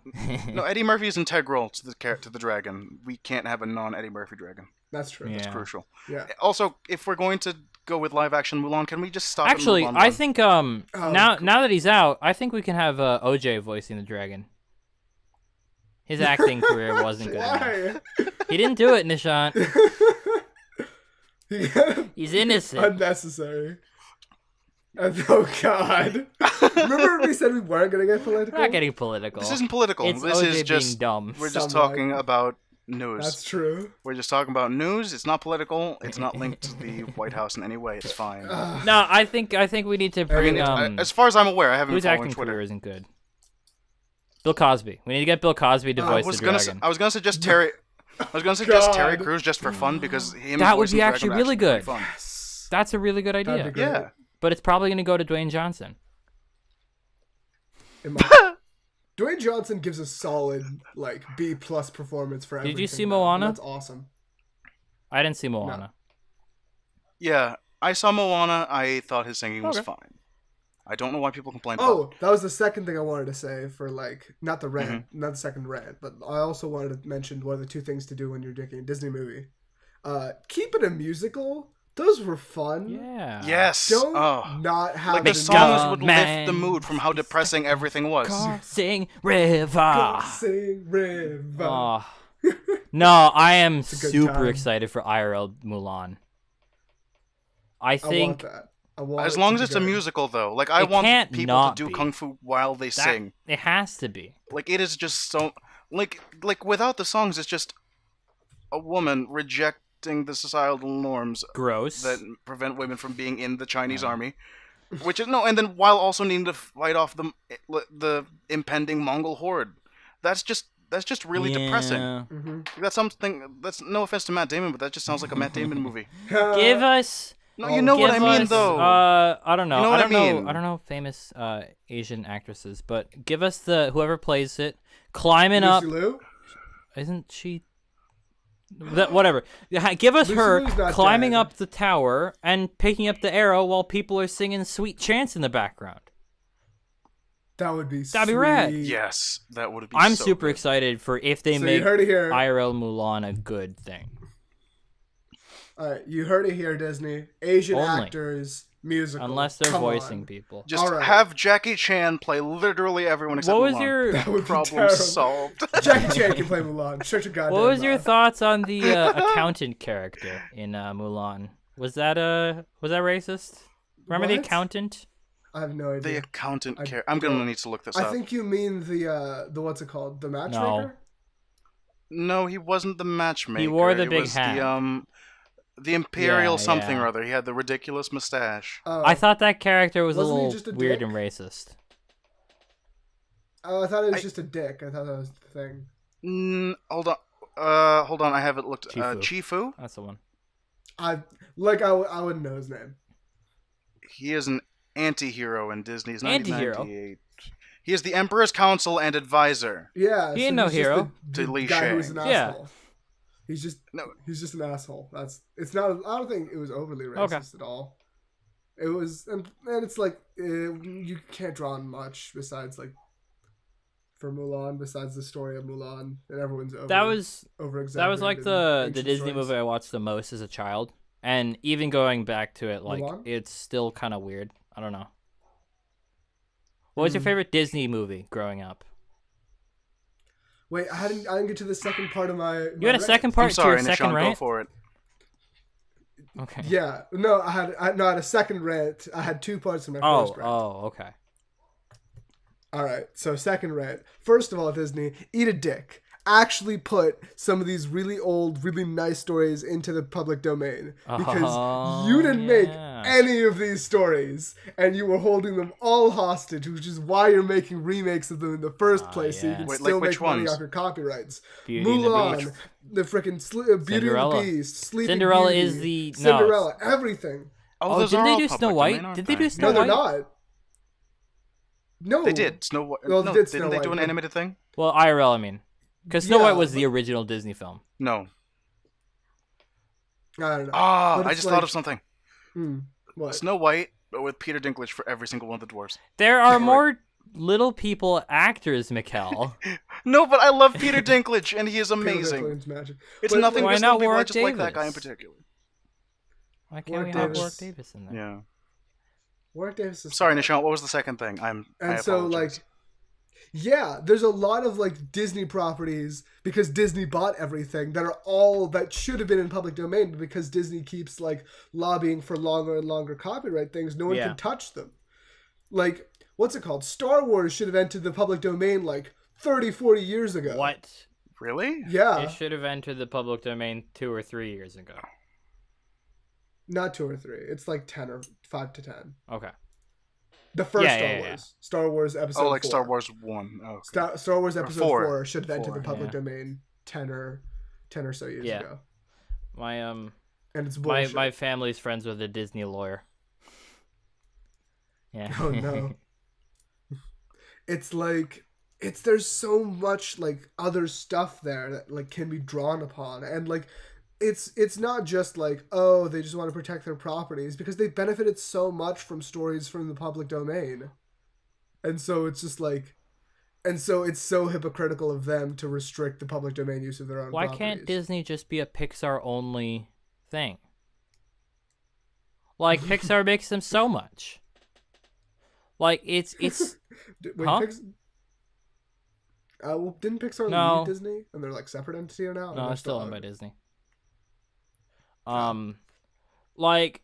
No, Eddie Murphy is integral to the dragon. We can't have a non-Eddie Murphy dragon. That's true. Yeah. It's crucial. Yeah. Also, if we're going to go with live action Mulan, can we just stop? at Actually, Mulan I 1? think Oh, now that he's out, I think we can have OJ voicing the dragon. His acting career wasn't good enough. Why? He didn't do it, Nishant. He's innocent. Unnecessary. Oh God! Remember when we said we weren't gonna get political? We're not getting political. This isn't political. It's This OJ is being just dumb. we're just Somewhat. talking about news. That's true. We're just talking about news. It's not political. It's not linked to the White House in any way. It's fine. No, I think we need to bring As far as I'm aware, I haven't whose been following acting Twitter. career isn't good. Bill Cosby. We need to get Bill Cosby to voice the dragon. I was gonna suggest Terry. I was gonna suggest Terry God. Crews just for fun because him That would voicing be the actually dragon really would good. be fun. That's a really good idea. That'd be great. Yeah. But it's probably going to go to Dwayne Johnson. Dwayne Johnson gives a solid like B+ performance for everything. Did you see though, and Moana? That's awesome. I didn't see Moana. Yeah, I saw Moana. I thought his singing was Okay. fine. I don't know why people complain about Oh, that was the second thing I wanted to say for like not the rant, Mm-hmm. not the second rant, but I also wanted to mention what are the two things to do when you're making a Disney movie. Keep it a musical. Those were fun. Yeah. it. Yes. Don't Oh. not have Like the it songs would man. lift the mood from how depressing everything was. Sing River. Sing river. Oh. No, I am a good super time. excited for IRL Mulan. I I want think that. I want As it long to as be it's a good. musical, though, like I It want can't people not to do be. kung fu while they that sing. it has to be. Like it is just so like without the songs, it's just a woman rejecting the societal norms Gross. that prevent women from being in the Chinese army, which is no, and then while also needing to fight off the impending Mongol horde. That's just really depressing. Yeah. That's something. That's no offense to Matt Damon, but that just sounds like a Matt Damon movie. Give us. No, you know what I give mean, us, though. I don't know. You know what I I don't know. mean. I don't know famous Asian actresses, but give us the whoever plays it climbing up. Lucy Liu? Isn't she? Whatever. Give us Lucy her Liu's not climbing dead. up the tower and picking up the arrow while people are singing sweet chants in the background. That would be That'd be rad. sweet. Yes, that would be. I'm so super good. excited for if they So make you heard it here. IRL Mulan a good thing. All right, you heard it here, Disney. Asian Only. actors, musical. Unless they're Come voicing on. people. Just All right. have Jackie Chan play literally everyone except What was Mulan. your That would be Problem terrible. solved. Jackie Chan can play Mulan. Shut your goddamn What was your mouth. thoughts on the accountant character in Mulan? Was that racist? Remember the What? accountant? I have no The idea. accountant I care. I'm gonna don't- need to look this I up. think you mean the what's it called? The matchmaker? No, he wasn't the matchmaker. wore the It big was hat. The imperial Yeah, something yeah. or other. He had the ridiculous mustache. Oh. I thought that character was a Wasn't he little just a weird dick? and racist. Oh, I thought it was just a dick. I thought that was the thing. Hold on. Hold on. I have it looked. Chifu. That's the one. I wouldn't know his name. He is an anti-hero in Disney's Anti-hero? 1998. He is the Emperor's counsel and advisor. Yeah, He ain't no he's just hero. The To Li guy who was an Shang. Yeah. asshole. He's just No. He's just an asshole. It's not. I don't think it was overly Okay. racist at all. It was, and it's like you can't draw on much besides like for Mulan. Besides the story of Mulan, and everyone's over. That was over like the Disney movie I watched the most as a child, and even going back to it, like Mulan? it's still kind of weird. I don't know. What was your Hmm. favorite Disney movie growing up? Wait, I didn't get to the second part of my. You had a second part I'm sorry, to your second Nishan. Go rant. for it. Okay. Yeah, no, I had a second rant. I had two parts of my first rant. Okay. All right, so second rant. First of all, Disney, eat a dick. Actually put some of these really old, really nice stories into the public domain. Because Oh, you didn't make yeah. any of these stories, and you were holding them all hostage, which is why you're making remakes of them in the first place, so you yeah. can Wait, still like make which money ones? off your copyrights. Beauty and the Mulan, Beast. the freaking Beauty Cinderella. and the Beast, Sleeping Cinderella Beauty, is the- no. Cinderella, everything. Oh, those didn't are they all do public Snow White? domain, aren't Did they do Snow No, they're White? not. No, They did. Snow White. Well, no, they did didn't Snow they White, do an but- animated thing? Well, IRL, I mean, because Snow Yeah, White was but- the original Disney film. No. I don't know. Ah, But I it's just like- thought of something. What? Snow White, but with Peter Dinklage for every single one of the dwarves. There are more little people actors, Mikkel. No, but I love Peter Dinklage, and he is Peter amazing. Dinklage's magic. It's But, nothing Why against not little people. I Warwick just like that guy in Davis? particular. Why can't Warwick we have Davis. Warwick Davis in there? Yeah. Warwick Davis is Sorry, Nishan. What was the second thing? I And so, like, apologize. Yeah, there's a lot of like Disney properties because Disney bought everything that are all that should have been in public domain, but because Disney keeps like lobbying for longer and longer copyright things, no one Yeah. can touch them. Like, what's it called? Star Wars should have entered the public domain like 30, 40 years ago. What? Really? Yeah, It should have entered the public domain 2 or 3 years ago. not 2 or 3. It's like 10 or 5 to 10. Okay. The first Yeah, Star yeah, Wars. yeah. Star Wars episode Oh, like 4. Star Wars 1. Oh, okay. Star Wars episode 4. 4 should have entered the 4, public yeah. domain 10 or so years Yeah. ago. My And it's my bullshit. my family's friends with a Disney lawyer. Yeah. Oh no. It's like there's so much like other stuff there that like can be drawn upon, and like it's not just like, oh, they just want to protect their properties, because they benefited so much from stories from the public domain. And so it's just like, and so it's so hypocritical of them to restrict the public domain use of their own Why properties. can't Disney just be a Pixar only thing? Like Pixar makes them so much. Like it's Wait, Huh? Well, didn't Pixar No. leave Disney and they're like separate entity now? Or no, they're it's still owned by owned? Disney. Like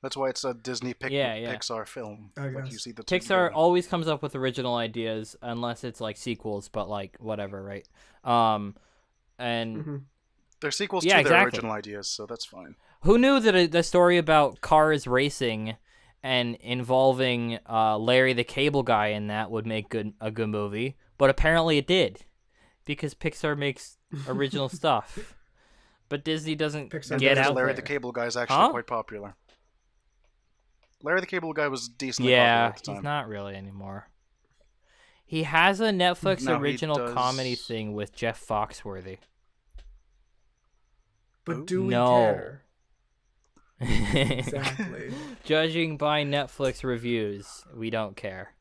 That's why it's a Disney Yeah, yeah. Pixar film. I Like guess. you see the two Pixar together. always comes up with original ideas unless it's like sequels, but like whatever, right? And Mhm. They're sequels Yeah, to their exactly. original ideas, so that's fine. who knew that the story about cars racing and involving Larry the Cable Guy in that would make a good movie? But apparently it did, because Pixar makes original stuff, but Disney doesn't Pixar get does out Larry there. the Cable Guy is actually Huh? quite popular. Larry the Cable Guy was decently Yeah, popular at the he's time. not really anymore. He has a Netflix No, he original does- comedy thing with Jeff Foxworthy. But do we No. care? Exactly. Judging by Netflix reviews, we don't care.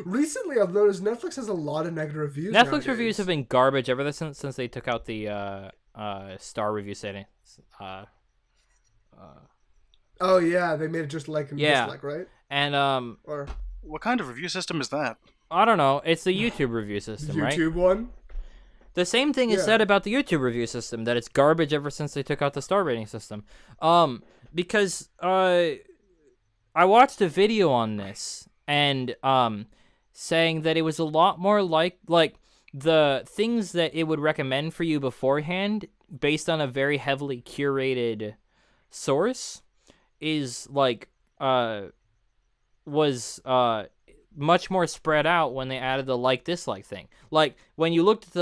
Recently, I've noticed Netflix has a lot of negative reviews. Netflix nowadays. reviews have been garbage ever since they took out the star review settings. Oh yeah, they made it just like and Yeah. dislike, right? And Or What kind of review system is that? I don't know. It's the YouTube review system, right? YouTube one. The same thing is Yeah. said about the YouTube review system, that it's garbage ever since they took out the star rating system. Because I watched a video on this and saying that it was a lot more like the things that it would recommend for you beforehand based on a very heavily curated source is like was much more spread out when they added the like dislike thing. Like when you looked at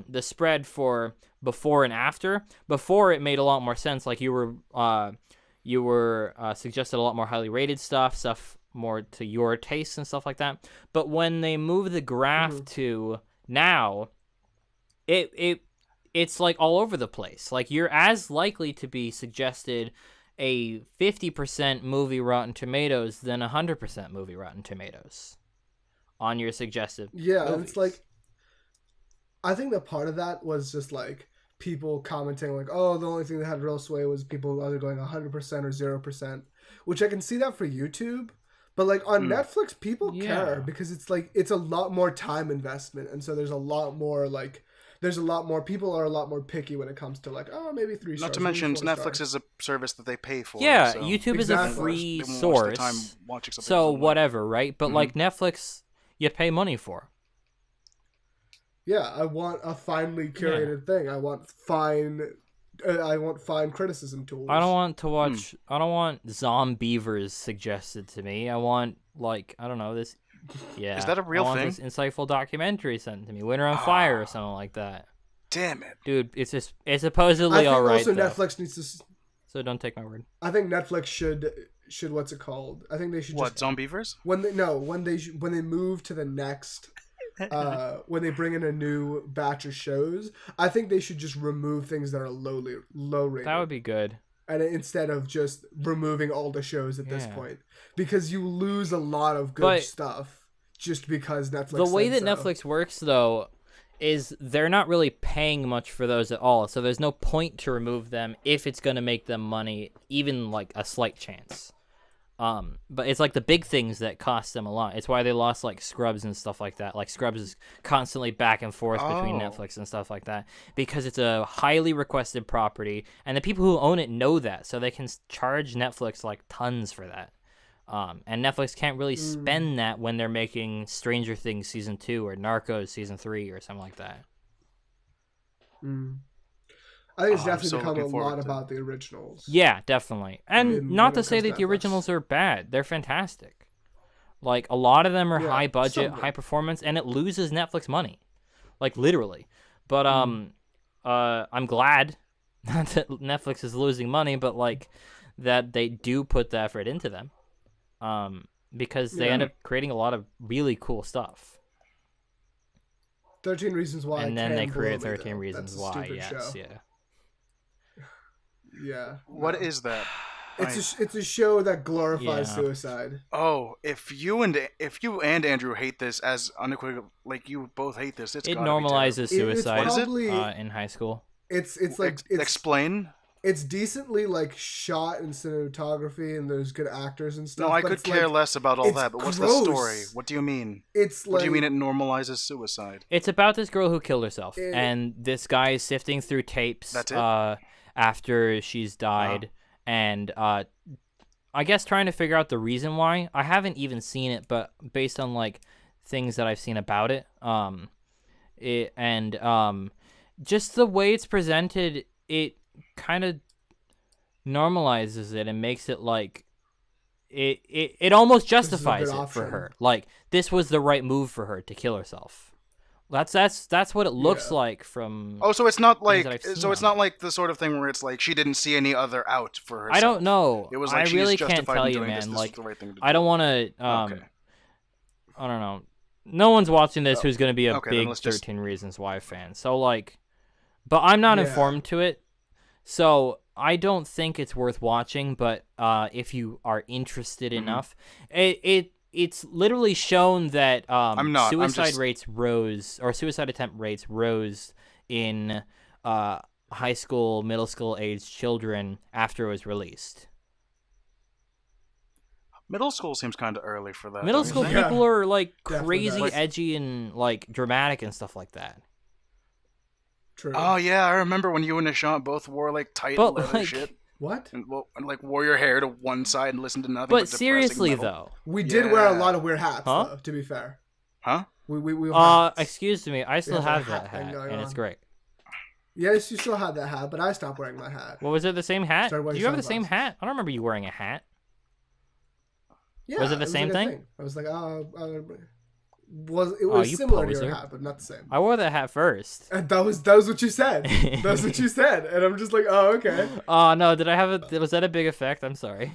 the spread for before and after, before it made a lot more sense. Like you were suggested a lot more highly rated stuff more to your tastes and stuff like that. But when they move the graph to now, it's like all over the place. Like you're as likely to be suggested a 50% movie Rotten Tomatoes than 100% movie Rotten Tomatoes on your suggested Yeah, and movies. it's like, I think that part of that was just like people commenting like, oh, the only thing that had real sway was people either going 100% or 0%, which I can see that for YouTube. But like on Netflix, people Yeah. care because it's like it's a lot more time investment, and so there's a lot more people are a lot more picky when it comes to like, oh, maybe 3 stars. Not to maybe mention, 4 Netflix stars. is a service that they pay for. Yeah, so YouTube is Exactly. a free they won't waste their time source. watching something So for money. whatever, right? But like Netflix, you pay money for. Yeah, I want a finely curated thing. I want fine criticism tools. I don't want to watch. I don't want Zombievers suggested to me. I want like I don't know this. Yeah, Is that a real I want thing? This insightful documentary sent to me, Winter on Fire or something like that. Damn it. Dude, it's I supposedly think all right. also though. Netflix needs to. So don't take my word. I think Netflix should what's it called? I think they should What, just Zombievers? when they move to the next when they bring in a new batch of shows, I think they should just remove things that are low rated. That would be good. And instead of just removing all the shows at this Yeah. point, because you lose a lot of good But stuff just because Netflix. The way that said so. Netflix works, though, is they're not really paying much for those at all. So there's no point to remove them if it's going to make them money, even like a slight chance. But it's like the big things that cost them a lot. It's why they lost like Scrubs and stuff like that. Like Scrubs is constantly back and forth between Netflix and stuff like that because it's a highly requested property, and the people who own it know that, so they can charge Netflix like tons for that. And Netflix can't really spend that when they're making Stranger Things season 2 or Narcos season 3 or something like that. I think it's I'm definitely so become a looking forward lot to about the originals. Yeah, definitely. And When not to it say comes that to the Netflix. originals are bad. They're fantastic. Like, a lot of them are Yeah, high budget, some of them. high performance, and it loses Netflix money. Like, literally. But, I'm glad that Netflix is losing money, but, like, that they do put the effort into them. Because they end up creating a lot of really cool stuff. 13 Reasons Why. And then they can create blow me, 13 though. Reasons That's a Why, stupid yes, show. yeah. Yeah. What no. is that? It's a show that glorifies Yeah. suicide. Oh, if you and Andrew hate this as unequivocal, like you both hate this, it's It gotta be normalizes It's suicide What is it? probably in high school. it's terrible. like it's Explain. it's decently like shot in cinematography and there's good actors and stuff. No, I but could it's care like, less about all it's that. But what's the gross. story? What do you mean? It's like What do you mean it normalizes suicide? It's about this girl who killed herself, It- and this guy is sifting through tapes That's it? after she's died, and I guess trying to figure out the reason why. I haven't even seen it, but based on like things that I've seen about it, just the way it's presented, it kind of normalizes it and makes it like it almost This is a good justifies it for option. her. Like this was the right move for her to kill herself. That's what it looks Yeah. like from. Oh, so it's not Things like that I've it's seen not on like the sort of thing where it's like she didn't see any other out for herself. I don't know. It was like I she's really can't justified tell in you, doing man. this. This Like was the right thing to I do. don't want to. Okay. I don't know. No one's watching this who's going to be a Okay, then big let's just- 13 Reasons Why fan. So like, but I'm not Yeah. informed to it, so I don't think it's worth watching. But if you are interested Mm-hmm. enough, it's literally shown that I'm not. I'm suicide just- rates rose or suicide attempt rates rose in high school, middle school age children after it was released. Middle school seems kind of early for that. Middle don't you school think? Yeah. people are like Definitely crazy, does. edgy, and like dramatic and stuff like that. True. Oh yeah, I remember when you and Nishant both wore like tight But, leather like- shit What? and like wore your hair to one side and listened to nothing. But depressing seriously metal. though, We did wear a Yeah. lot of weird hats, Huh? though, to be fair. Huh? We wore hats. excuse me, I still have a have that hat thing hat, going and it's on. great. Yes, you still had that hat, but I stopped wearing my hat. What was it? The same hat? Started Do wearing you have the same sunglasses. hat? I don't remember you wearing a hat. Yeah, Was it the same like a thing? I was like, it Oh, was you similar to poser. your hat, but not the same. I wore that hat first. And that was what you said. That's what you said, and I'm just like, oh, okay. Oh no, did I have a? Was that a big effect? I'm sorry.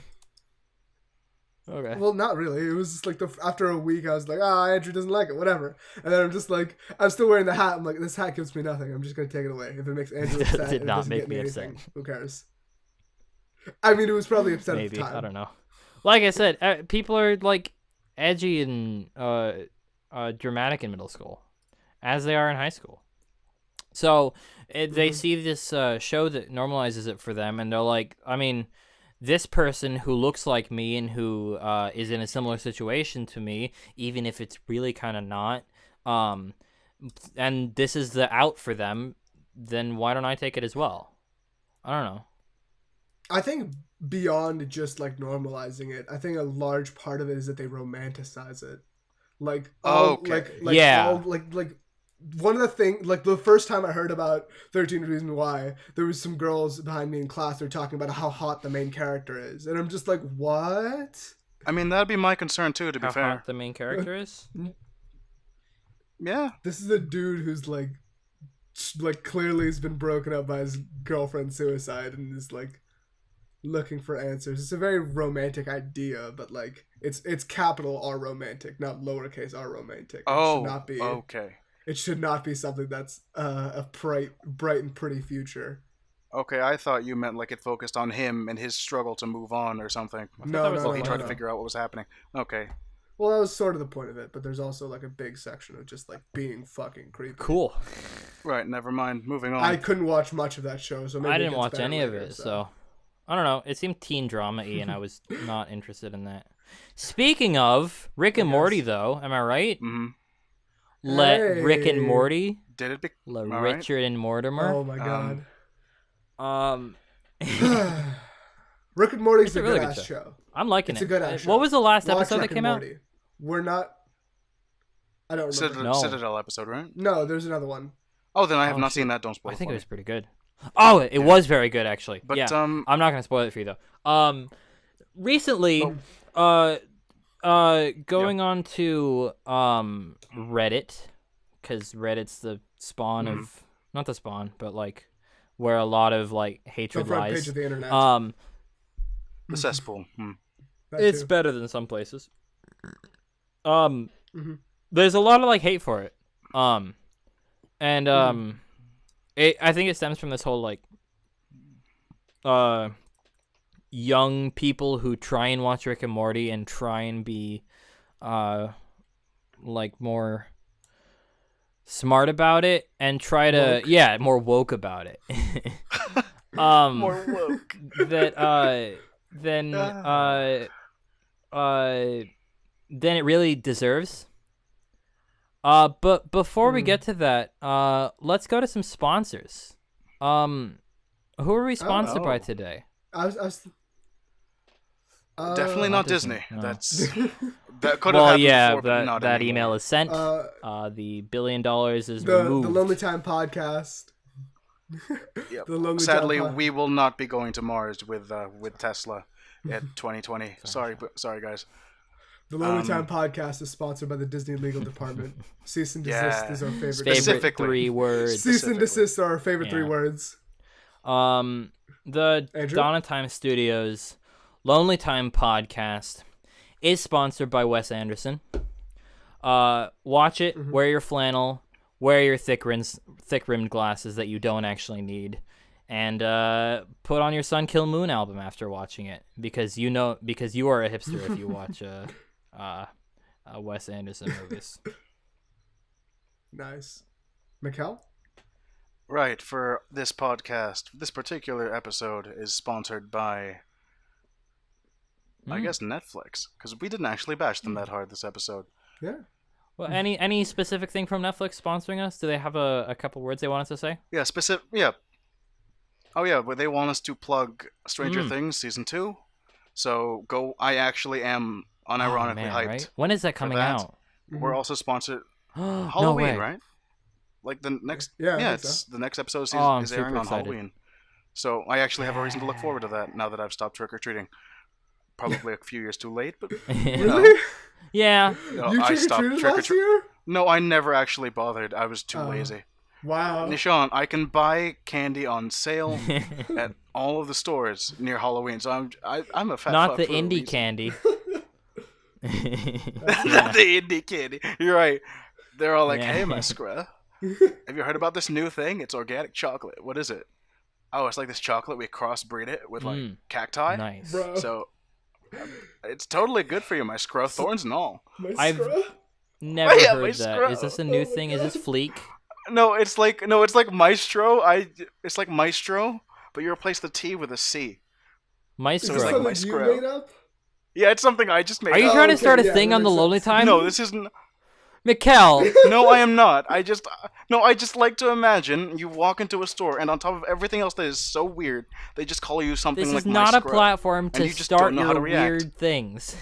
Okay. Well, not really. It was just like after a week, I was like, Andrew doesn't like it, whatever. And then I'm just like, I'm still wearing the hat. I'm like, this hat gives me nothing. I'm just gonna take it away. If it makes Andrew It upset, did and it not doesn't make get me anything, upset. who cares? I mean, it was probably upset Maybe at the time. I don't know. Like I said, people are like edgy and dramatic in middle school, as they are in high school. So they see this show that normalizes it for them, and they're like, I mean, this person who looks like me and who is in a similar situation to me, even if it's really kind of not, and this is the out for them, then why don't I take it as well? I don't know. I think beyond just like normalizing it, I think a large part of it is that they romanticize it. Like, Okay. Yeah. like one of the things, like the first time I heard about 13 Reasons Why, there was some girls behind me in class. They're talking about how hot the main character is, and I'm just like, what? I mean, that'd be my concern too. To be How fair, hot the main character is? yeah. This is a dude who's like clearly has been broken up by his girlfriend's suicide and is like looking for answers. It's a very romantic idea, but like it's capital R romantic, not lowercase r romantic. Oh, should not be. okay. It should not be something that's a bright and pretty future. Okay, I thought you meant like it focused on him and his struggle to move on or something. No, that was no, While he no, tried no. to figure out what was happening. Okay. Well, that was sort of the point of it, but there's also like a big section of just like being fucking creepy. Cool. Right, never mind. Moving on. I couldn't watch much of that show, so maybe I it didn't gets watch better any of later, it, so I don't know. It seemed teen drama-y, and I was not interested in that. Speaking of Rick and Morty, though, am I right? Mm-hmm. Let Rick and Hey. Morty, Did it? let All right. Richard and Mortimer. Oh my god. Rick Rick and Morty's It's a a really good good ass show. I'm liking It's it. a good ass show. What was the last Watch episode Rick that and came out? Morty. We're not. I don't remember. No. Citadel episode, right? No, there's another one. Oh, then I have Oh, not shit. seen that. Don't spoil I it think for it me. was pretty good. Oh, it was very good actually. But yeah, I'm not gonna spoil it for you though. Recently, going on to Reddit, because Reddit's the spawn of not the spawn, but like where a lot of like The hatred front page lies. of the internet. The cesspool. That It's too. better than some places. Mhm. There's a lot of like hate for it. I think it stems from this whole like young people who try and watch Rick and Morty and try and be like more smart about it and try to Woke. more woke about it. More woke. Than it really deserves. But before we get to that, let's go to some sponsors. Who are we sponsored by Oh. today? I was Definitely not not Disney, Disney. no. That's that could have Well, happened yeah, before, but that not that anymore. email is sent. the The $1 billion is the removed. Lonely Time podcast. Yep. The Lonely Sadly, Time we will not be going to Mars with Tesla in 2020. Sorry, guys. The Lonely Um, Time podcast is sponsored by the Disney Legal Department. Cease and desist Yeah. is our favorite. Favorite Specifically. 3 words. Cease and specifically. desist are our favorite 3 Yeah. words. The Andrew? Dawn of Time Studios Lonely Time podcast is sponsored by Wes Anderson. Watch it, wear your flannel, wear your thick-rimmed glasses that you don't actually need, and put on your Sun Kill Moon album after watching it, because you are a hipster if you watch Wes Anderson movies. Nice. Mikkel? Right, for this podcast, this particular episode is sponsored by, I guess, Netflix, because we didn't actually bash them that hard this episode. Yeah. Well, any specific thing from Netflix sponsoring us? Do they have a couple words they want us to say? Yeah, yeah. Oh yeah, but they want us to plug Stranger Mm. Things season 2. So go. I actually am unironically Oh, man, hyped. right? When is that coming that. out? We're also sponsored No Halloween, way. right? Like the next. Yeah, I think it's so. the next episode Oh, I'm is airing super on excited. Halloween. So I actually have a reason to look forward to that now that I've stopped trick or treating. Probably a few years too late, but Really? Yeah. You I stopped trick-or-treated trick or last treating. year? No, I never actually bothered. I was too Oh. lazy. Wow. Nishan, I can buy candy on sale at all of the stores near Halloween, so I'm a fat Not fuck the for a indie reason. candy. Not the indie candy. You're right. They're all like, Yeah. "Hey, my scruh, have you heard about this new thing? It's organic chocolate. What is it? Oh, it's like this chocolate. We crossbreed it with like cacti. Nice. Bro. So it's totally good for you, my scruh, thorns and all. My I've- scruff? Never Yeah, my heard that. scrub. Is this a new Oh my thing? Is this Fleek? No, it's like Maestro. It's like Maestro, but you replace the T with a C. Maestro. it's Is like this my something you scruff. made up? Yeah, it's something I just made. Are you up. trying to okay, start a yeah, thing that on the makes Lonely sense. Time? No, this isn't. Mikkel. No, I am not. I just like to imagine you walk into a store and on top of everything else that is so weird, they just call you something This like is not my a scrub. platform to you just start don't know how your to react. weird things.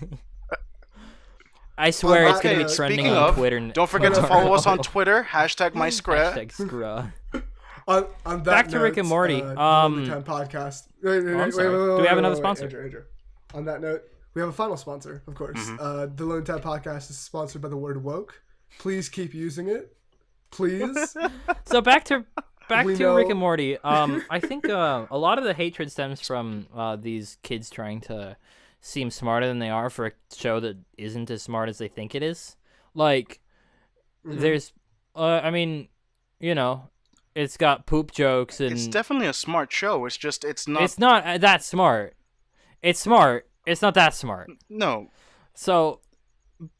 I swear it's Okay, gonna be trending speaking on of, Twitter. Don't forget to follow us on tomorrow. Twitter. #my scrub. Hashtag scruh. On that Back to Rick note, and Morty. Lonely Time podcast. Wait, I'm sorry. Do we have another sponsor? Andrew. On that note, we have a final sponsor, of course. Mm-hmm. The Lonely Time podcast is sponsored by the word woke. Please keep using it. Please. So back to We Rick know- and Morty. I think a lot of the hatred stems from these kids trying to seem smarter than they are for a show that isn't as smart as they think it is. Like, there's, I mean, you know, it's got poop jokes and It's definitely a smart show. It's just it's not. it's not that smart. It's smart. It's not that smart. No, So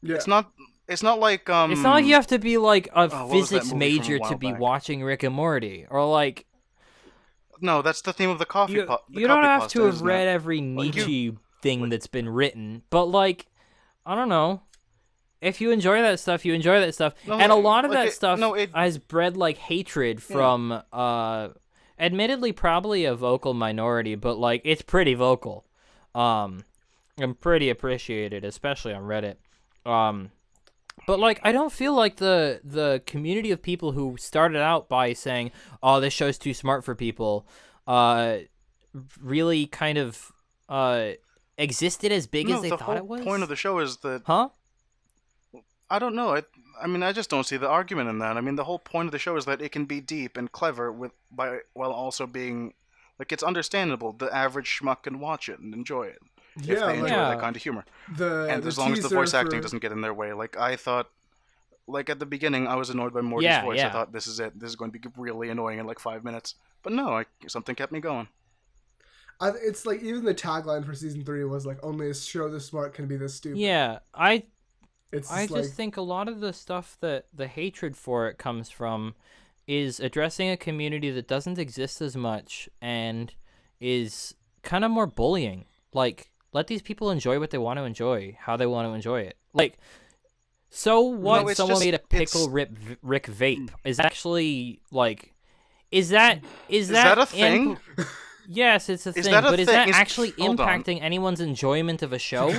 Yeah. it's not. It's not like it's not like you have to be like a what was that physics movie from a major to while be back? watching Rick and Morty, or like No, that's the theme of the coffee You, pot. you don't have to have read every Nietzsche thing that's been written, but like, I don't know. If you enjoy that stuff, you enjoy that stuff, No, and a lot of like that it- stuff no, it- has bred like hatred from, admittedly probably a vocal minority, but like it's pretty vocal, and pretty appreciated, especially on Reddit. But like I don't feel like the community of people who started out by saying, "Oh, this show's too smart for people," really kind of existed as big as they thought it was. The point of the show is that Huh? I don't know. I mean, I just don't see the argument in that. I mean, the whole point of the show is that it can be deep and clever while also being like it's understandable. The average schmuck can watch it and enjoy it if Yeah, they enjoy Yeah. that kind of humor. The As long as the voice teaser acting for- doesn't get in their way. Like I thought, like at the beginning, I was annoyed by Morty's Yeah, voice. yeah. I thought this is it. This is going to be really annoying in like 5 minutes. But no, something kept me going. It's like even the tagline for season 3 was like, "Only a show this smart can be this stupid." Yeah, I It's I just just like, think a lot of the stuff that the hatred for it comes from is addressing a community that doesn't exist as much and is kind of more bullying. Like, let these people enjoy what they want to enjoy, how they want to enjoy it. Like, so what? No, it's Someone just- made a pickle Rick vape is actually like, is that that a thing? Yes, it's a Is thing, that a but is thing? that Is- actually hold on. impacting anyone's enjoyment of a show?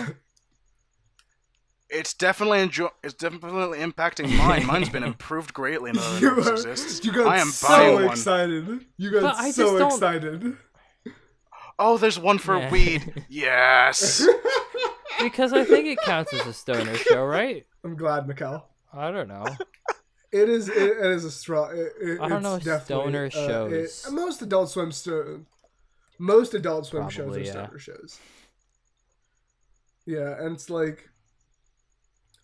It's definitely impacting mine. Mine's been improved greatly now that you, it are, exists. you got I am so buying one. excited. You But got I just so don't- excited. Oh, there's one for Yeah. weed. Yes. Because I think it counts as a stoner show, right? I'm glad, Mikkel. I don't know. It is a strong. I don't know it's definitely, stoner shows. Most Adult Swim shows Probably, are yeah. stoner shows. Yeah, and it's like,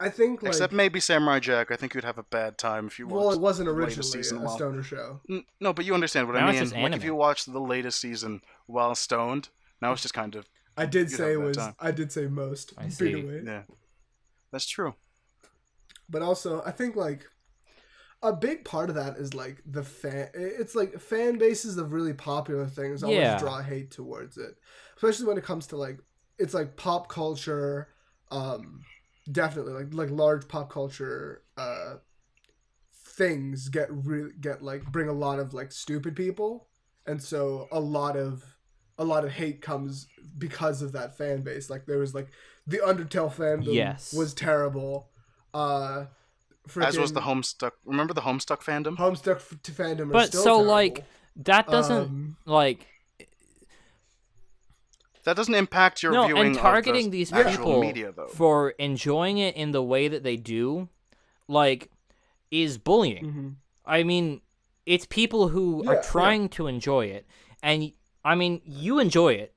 I think like, Except maybe Samurai Jack. I think you'd have a bad time if you watched. well, it wasn't the latest originally season a while- stoner show. No, but you understand what Now I it's mean. just Like if anime. you watched the latest season while stoned, now it's just kind of I did You'd say have it that was. time. I did say most. I Big see. away. yeah. That's true. But also, I think like a big part of that is like the fan. It's like fan bases of really popular things always Yeah. draw hate towards it, especially when it comes to like it's like pop culture. Definitely like large pop culture things get like bring a lot of like stupid people, and so a lot of hate comes because of that fan base. Like there was like the Undertale fandom Yes. was terrible. As was the Homestuck. Remember the Homestuck fandom? Homestuck to fandom. Are But still so terrible. like that doesn't like That doesn't impact your no, viewing and targeting of the these actual people media, though. for enjoying it in the way that they do, like, is bullying. Mhm. I mean, it's people who Yeah, are yeah. trying to enjoy it, and I mean, you enjoy it.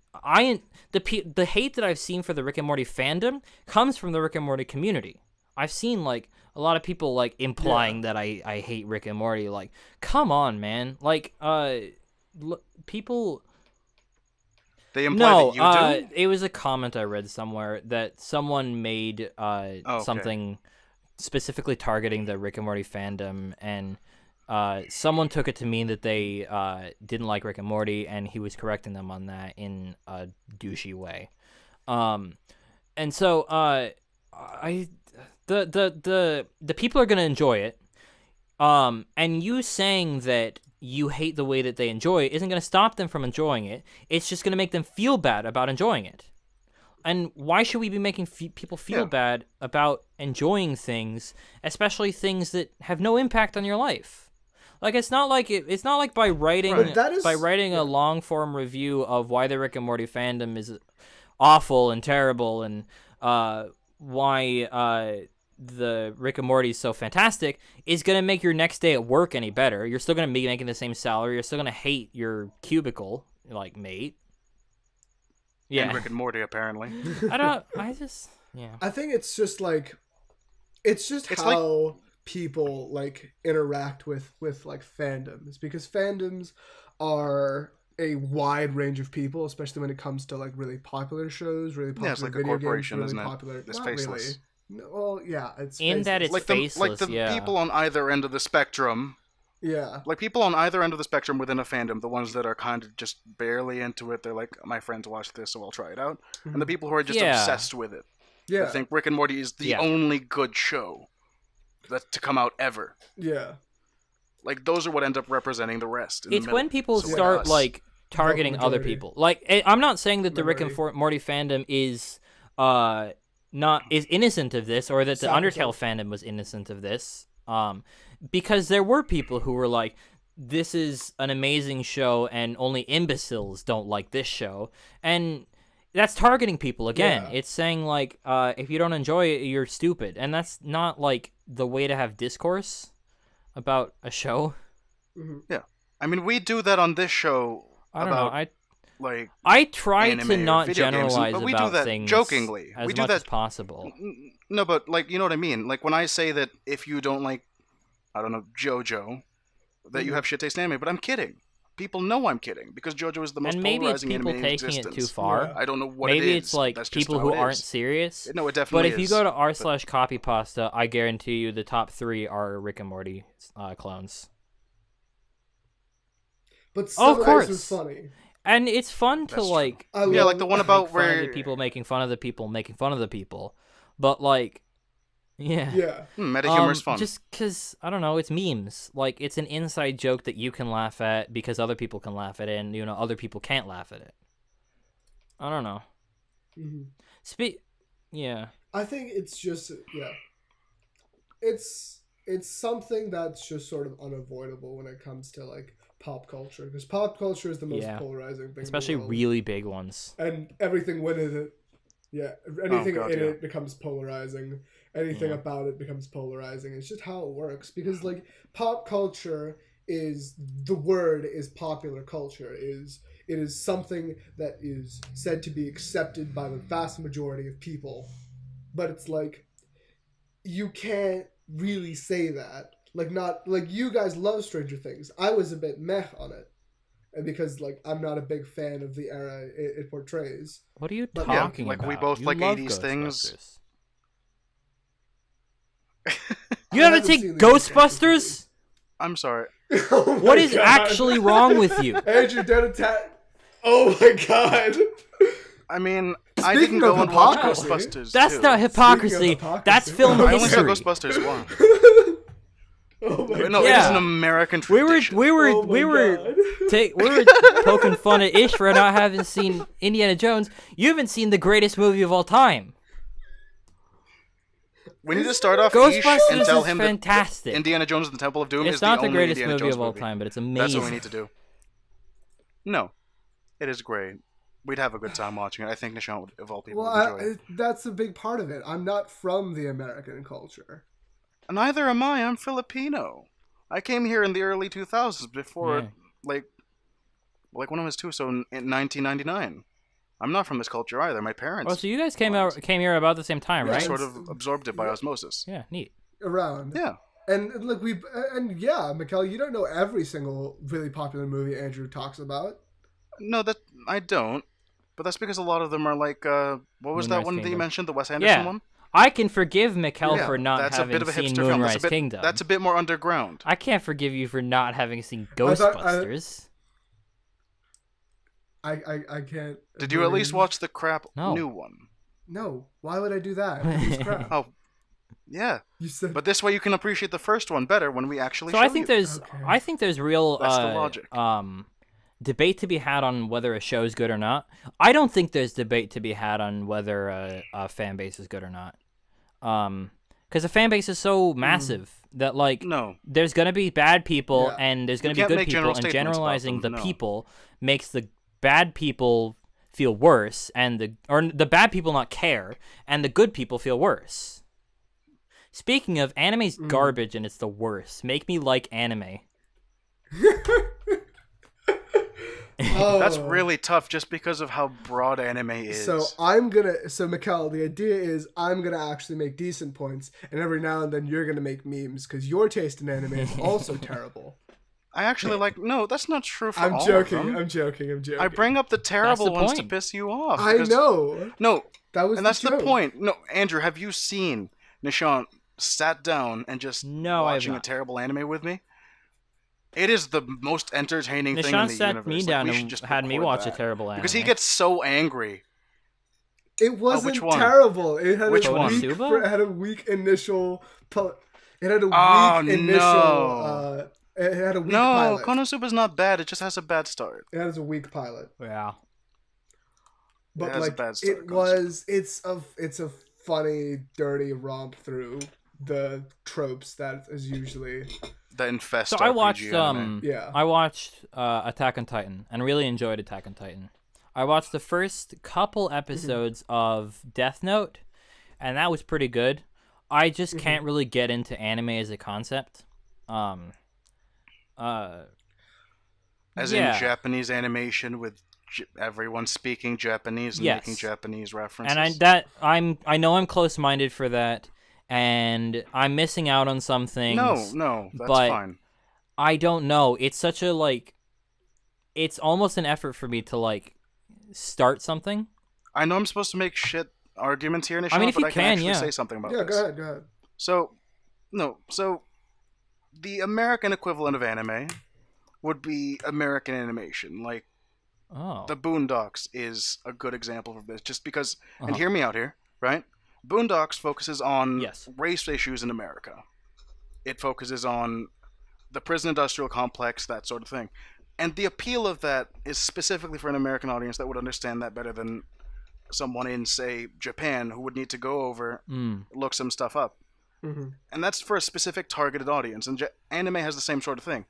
The hate that I've seen for the Rick and Morty fandom comes from the Rick and Morty community. I've seen like a lot of people like implying that I hate Rick and Morty. Like, come on, man. Like, people. They imply No, that you do. it was a comment I read somewhere that someone made okay. something specifically targeting the Rick and Morty fandom, and someone took it to mean that they didn't like Rick and Morty, and he was correcting them on that in a douchey way. And so the people are gonna enjoy it. And you saying that you hate the way that they enjoy it isn't going to stop them from enjoying it. It's just going to make them feel bad about enjoying it. And why should we be making people feel Yeah. bad about enjoying things, especially things that have no impact on your life? Like it's not like by writing Right. That is- a long form review of why the Rick and Morty fandom is awful and terrible, and why the Rick and Morty is so fantastic is going to make your next day at work any better. You're still going to be making the same salary. You're still going to hate your cubicle, like, mate. Yeah. And Rick and Morty, apparently. Yeah. I think it's just like, it's how people like interact with like fandoms, because fandoms are a wide range of people, especially when it comes to like really popular shows, really popular Yeah, it's like a video corporation, games, isn't really it? popular. It's Not faceless. really. No, well, yeah, it's In that faceless. it's Like the faceless, like the yeah. people on either end of the spectrum Yeah. Like, people on either end of the spectrum within a fandom, the ones that are kind of just barely into it, they're like, my friends watch this, so I'll try it out. And the people who are just Yeah. obsessed with it. Yeah. I think Rick and Morty is the Yeah. only good show that to come out ever. Yeah. Like, those are what end up representing the rest. In the It's middle. when people So, start us. like targeting Vote other majority. people. Like I'm not saying that the Rick and Minority. Morty fandom is is innocent of this, or that the Undertale fandom was innocent of this. Because there were people who were like, this is an amazing show and only imbeciles don't like this show. And that's targeting people again. Yeah. It's saying like, if you don't enjoy it, you're stupid. And that's not like the way to have discourse about a show. Mm-hmm. I mean, we do that on this show. I don't know. about, like, I try anime to or not video games, generalize but we do about that things jokingly. as We do much that- as possible. No, but, like, you know what I mean? Like, when I say that if you don't like, I don't know, JoJo, that you have shit taste in anime, but I'm kidding. People know I'm kidding, because JoJo is the most And maybe it's polarizing people anime in taking existence. it too far. Yeah. I don't know what Maybe it is. it's like That's just people how who it aren't is. serious. No, it But definitely if you is. go to r/copypasta, I guarantee you the top 3 are Rick and Morty clones. But Oh, some of of course. those are funny. And it's fun to That's true. like I Yeah, love- like the one make about fun of where the people making fun of the people making fun of the people. But like, yeah. Yeah. meta humor is fun. Just because, I don't know, it's memes. Like, it's an inside joke that you can laugh at because other people can laugh at it, and, you know, other people can't laugh at it. I don't know. Mm-hmm. Yeah. I think it's just it's something that's just sort of unavoidable when it comes to like pop culture, because pop culture is the most Yeah. polarizing thing, Especially in the world. really big ones. And everything within it, anything God, in yeah. it becomes polarizing. Anything Yeah. about it becomes polarizing. It's just how it works, because like pop culture is the word is popular culture, it is something that is said to be accepted by the vast majority of people, but it's like you can't really say that. Like, not like you guys love Stranger Things. I was a bit meh on it, and because like I'm not a big fan of the era it portrays. What are you But- Yeah, talking like, about? we both You like love 80s things. Ghostbusters. I You haven't haven't seen seen the Ghostbusters? I'm sorry. Oh my What is God. actually wrong with you? Andrew, don't attack. Oh my God. I mean, I Speaking didn't go of and watch hypocrisy, Ghostbusters. That's too. not hypocrisy. hypocrisy. That's film I only saw history. Ghostbusters once. Oh my No, God. it is an Yeah. American We were tradition. we were Oh my we were God. we were poking fun at Ish for not having seen Indiana Jones. You haven't seen the greatest movie of all time. We need to start off Ish and Ghostbusters tell is him fantastic. that Indiana Jones and the Temple of Doom It's is not the the only greatest Indiana movie Jones of all movie. time, but it's amazing. That's what we need to do. No, it is great. We'd have a good time watching it. I think Nishant, of all people, would enjoy it. That's a big part of it. I'm not from the American culture. Neither am I. I'm Filipino. I came here in the early 2000s before, Yeah. like when I was 2, so in 1999. I'm not from this culture either. My parents Oh, so you guys came here about the same time, Yeah, right? sort of absorbed it by osmosis. Yeah, neat. Around. Yeah. And look, Mikkel, you don't know every single really popular movie Andrew talks about. No, that I don't. But that's because a lot of them are like, what was that Moonrise one that you Kingdom. mentioned? The Wes Anderson Yeah. one? I can forgive Mikkel Yeah, for not that's a having bit of a seen hipster film. Moonrise That's a bit, Kingdom. That's a bit more underground. I can't forgive you for not having seen I thought- Ghostbusters. I can't. Did you at least believe- watch the crap No. new one? No. Why would I do that? It's crap. Oh, yeah. You said. But this way you can appreciate the first one better when we actually So show I think you. there's Okay. I think there's real That's the logic. debate to be had on whether a show is good or not. I don't think there's debate to be had on whether a fan base is good or not. Because the fan base is so massive that like No. there's gonna be bad people Yeah. and there's gonna You be can't good make people, general and statements about generalizing them, the no. people makes the bad people feel worse, and the bad people not care, and the good people feel worse. Speaking of, anime's garbage and it's the worst. Make me like anime. Oh. That's really tough just because of how broad anime is. So Mikkel, the idea is I'm gonna actually make decent points, and every now and then you're gonna make memes because your taste in anime is also terrible. I actually like... No, that's not true for I'm all joking. of them. I'm joking. I bring up the terrible the ones to point. piss you off. I because- know. No, That was and that's the joke. point. No, Andrew, have you seen Nishant sat down and just No, I have watching a not. terrible anime with me? It is the most entertaining thing in Nishan the sat universe. me Like, down we should and just had me record watch that. a terrible anime. Because he gets so angry. It wasn't which one? terrible. It had Which a one? weak. Konosuba? It had a weak initial. It had a Oh, weak initial. no. It had a weak No, pilot. Konosuba's not bad. It just has a bad start. It has a weak pilot. Yeah. But has a like bad start, it was, it's a funny, dirty romp through the tropes that is usually. That infest So I RPG watched anime. Yeah. I watched Attack on Titan and really enjoyed Attack on Titan. I watched the first couple episodes of Death Note, and that was pretty good. I just can't really get into anime as a concept. As yeah. in Japanese animation with everyone speaking Japanese and Yes. making Japanese references. And I know I'm close-minded for that, and I'm missing out on some things. No, that's but fine. I don't know. It's such a it's almost an effort for me to start something. I know I'm supposed to make shit arguments here, Nishant, I mean, if but you I can can, actually yeah. say something about Yeah, this. go ahead. So the American equivalent of anime would be American animation. Like, Oh. The Boondocks is a good example of this, just because, and Uh-huh. hear me out here, right? Boondocks focuses on Yes. race issues in America. It focuses on the prison industrial complex, that sort of thing. And the appeal of that is specifically for an American audience that would understand that better than someone in, say, Japan who would need to go over, look some stuff up. Mm-hmm. And that's for a specific targeted audience. And anime has the same sort of thing.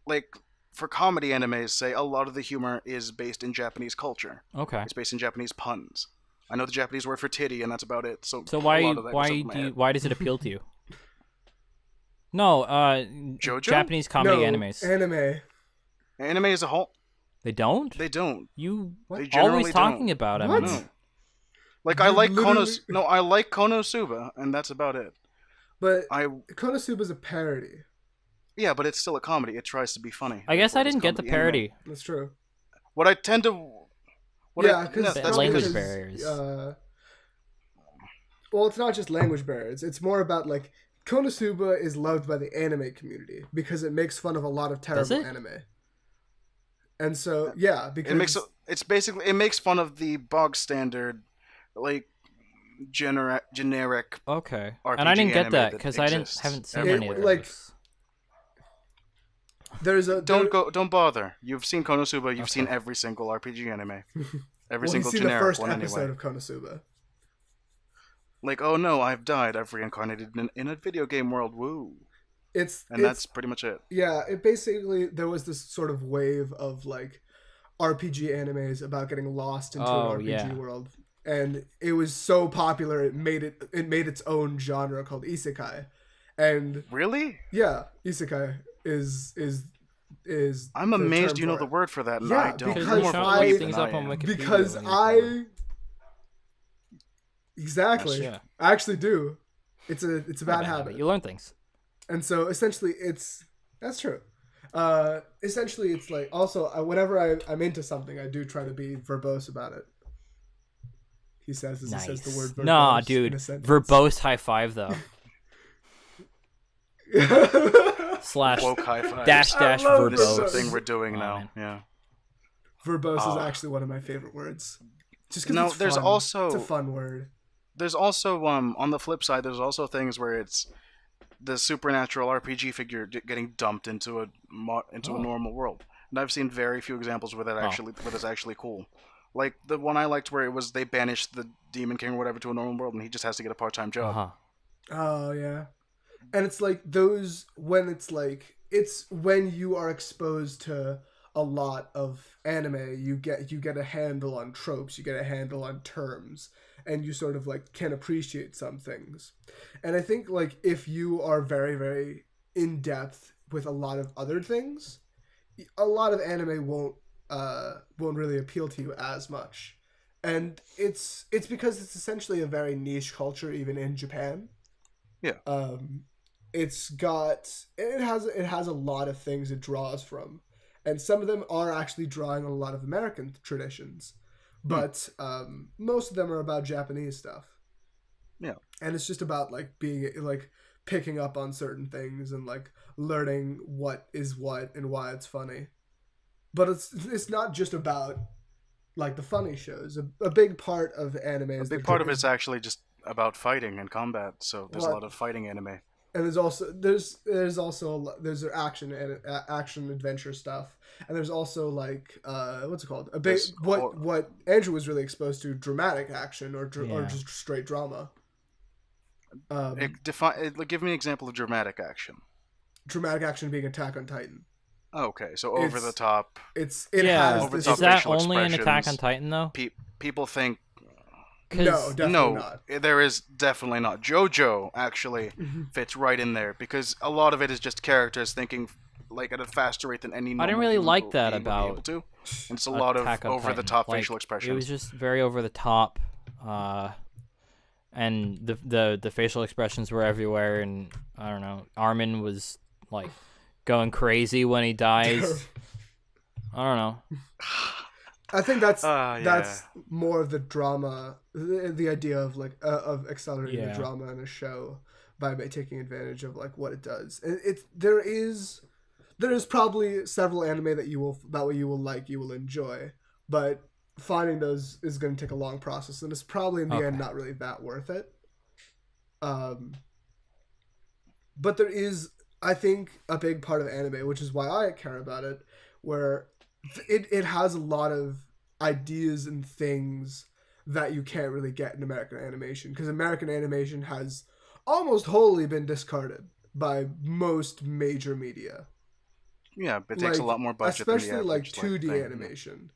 Like, for comedy animes, say, a lot of the humor is based in Japanese culture. Okay. It's based in Japanese puns. I know the Japanese word for titty, and that's about it. So So a lot of that goes over my head. why does it appeal to you? No, JoJo? Japanese comedy animes. Anime. Anime as a whole, They don't? they don't. You They generally always talking don't. about them. What? No. Like, I You like literally- I like Konosuba, and that's about it. But I Konosuba's a parody. Yeah, but it's still a comedy. It tries to be funny. I guess Therefore I it is didn't get the comedy anime. parody. That's true. What I tend to... Yeah, because that's language barriers. Well, it's not just language barriers. It's more about like Konosuba is loved by the anime community because it makes fun of a lot of terrible it? anime. And so yeah, because it makes fun of the bog standard, like, generic Okay. RPG And I didn't get anime that that because exists haven't seen everywhere. any of Like, those. Don't bother. You've seen Konosuba. You've seen every single RPG anime, every Well, single he's seen the generic first one episode anyway. of Konosuba. Like, oh no, I've died. I've reincarnated in a video game world. Woo! It's That's pretty much it. yeah. It basically there was this sort of wave of like RPG animes about getting lost into Oh, an RPG yeah. world, and it was so popular it made its own genre called isekai, and Really? yeah, isekai is I'm the amazed term you know for the it. word for that, and Yeah, I don't. because You're more Sean I- looked familiar things than up I on am. Wikipedia. Because when you told me. Exactly. Yeah. I actually do. It's a bad habit. You learn things. And so essentially that's true. Essentially it's like also whenever I'm into something I do try to be verbose about it. He says as Nice. he says the word verbose. Nah, in dude. a sentence. Verbose high five though. Slash Woke high five. dash I love verbose. This is the verbose. thing we're doing Oh, now. man. Yeah. Verbose is Ah. actually one of my favorite words. Just because No, it's there's fun. also- it's a fun word. There's also on the flip side, there's also things where it's the supernatural RPG figure getting dumped into a normal world, and I've seen very few examples where that's actually cool. Like the one I liked where it was they banished the Demon King or whatever to a normal world, and he just has to get a part-time job. Uh-huh. Oh yeah. And it's like those when it's when you are exposed to a lot of anime, you get a handle on tropes, you get a handle on terms, and you sort of like can appreciate some things. And I think like if you are very, very in depth with a lot of other things, a lot of anime won't really appeal to you as much. And it's because it's essentially a very niche culture even in Japan. Yeah. It has a lot of things it draws from, and some of them are actually drawing on a lot of American traditions, but most of them are about Japanese stuff. Yeah. And it's just about like being like picking up on certain things and like learning what is what and why it's funny. But it's not just about like the funny shows. A big part of anime is A big part of it's actually just about fighting and combat. So there's a lot of fighting anime. And there's action and action adventure stuff, and there's also like what's it called? What Andrew was really exposed to, dramatic action or just straight drama. Give me an example of dramatic action. Dramatic action being Attack on Titan. Okay, so over the top. Has over-the-top is that facial only an Attack on expressions. Titan though? People think No, definitely no, not. there is definitely not. JoJo actually fits right in there because a lot of it is just characters thinking like at a faster rate than any. I didn't normal really human like would that be able about to. And it's a lot of Attack on over-the-top Titan. facial Like, expressions. It was just very over the top, and the facial expressions were everywhere. And I don't know, Armin was like going crazy when he dies. I don't know. I think that's yeah. more of the drama, the idea of like of accelerating the drama in a show by taking advantage of like what it does. And there is probably several anime that you will enjoy, but finding those is going to take a long process, and it's probably in the end not really that worth it. But there is, I think, a big part of anime, which is why I care about it, where it has a lot of ideas and things that you can't really get in American animation, because American animation has almost wholly been discarded by most major media. Yeah, but it takes a lot more budget than the especially like average, 2D thing. animation.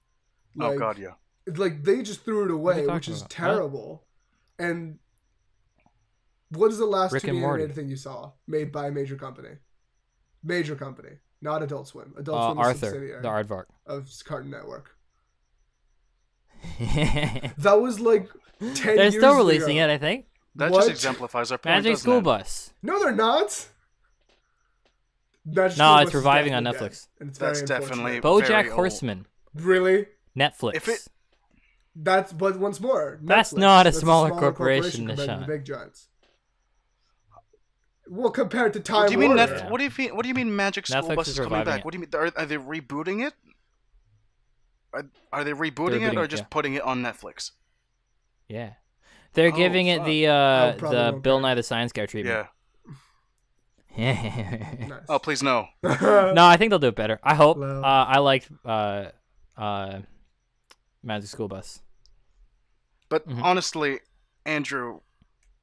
Oh Like, god, yeah. like they just threw it away, you which talking is about? terrible. And what is the last Rick 2D and Morty. animated thing you saw made by a major company? Major company, not Adult Swim. Adult Swim is Arthur, subsidiary the aardvark. of Cartoon Network. That was like 10 They're years still releasing ago. it, I think. That What? just exemplifies our point. Magic doesn't School it? Bus. No, they're not. Magic No, School it's Bus is reviving on definitely Netflix. dead, and it's That's very definitely- unfortunate. BoJack very old. Horseman. Really. Netflix. If it- But once more, That's Netflix. not a That's smaller corporation, compared to the Nishan. big giants. Well, compared to Time What do you mean? Warner. Yeah. What do you mean? Magic School Netflix Bus is is coming reviving back? it. What do you mean? Are they rebooting it? Are they rebooting They're it or rebooting, just yeah. putting it on Netflix? Yeah. They're giving it fuck. the probably the won't Bill care. Nye the Science Guy treatment. Yeah. Yeah. Nice. Oh, please no. No, I think they'll do it better. I hope. Well. I liked Magic School Bus. But Mhm. honestly, Andrew,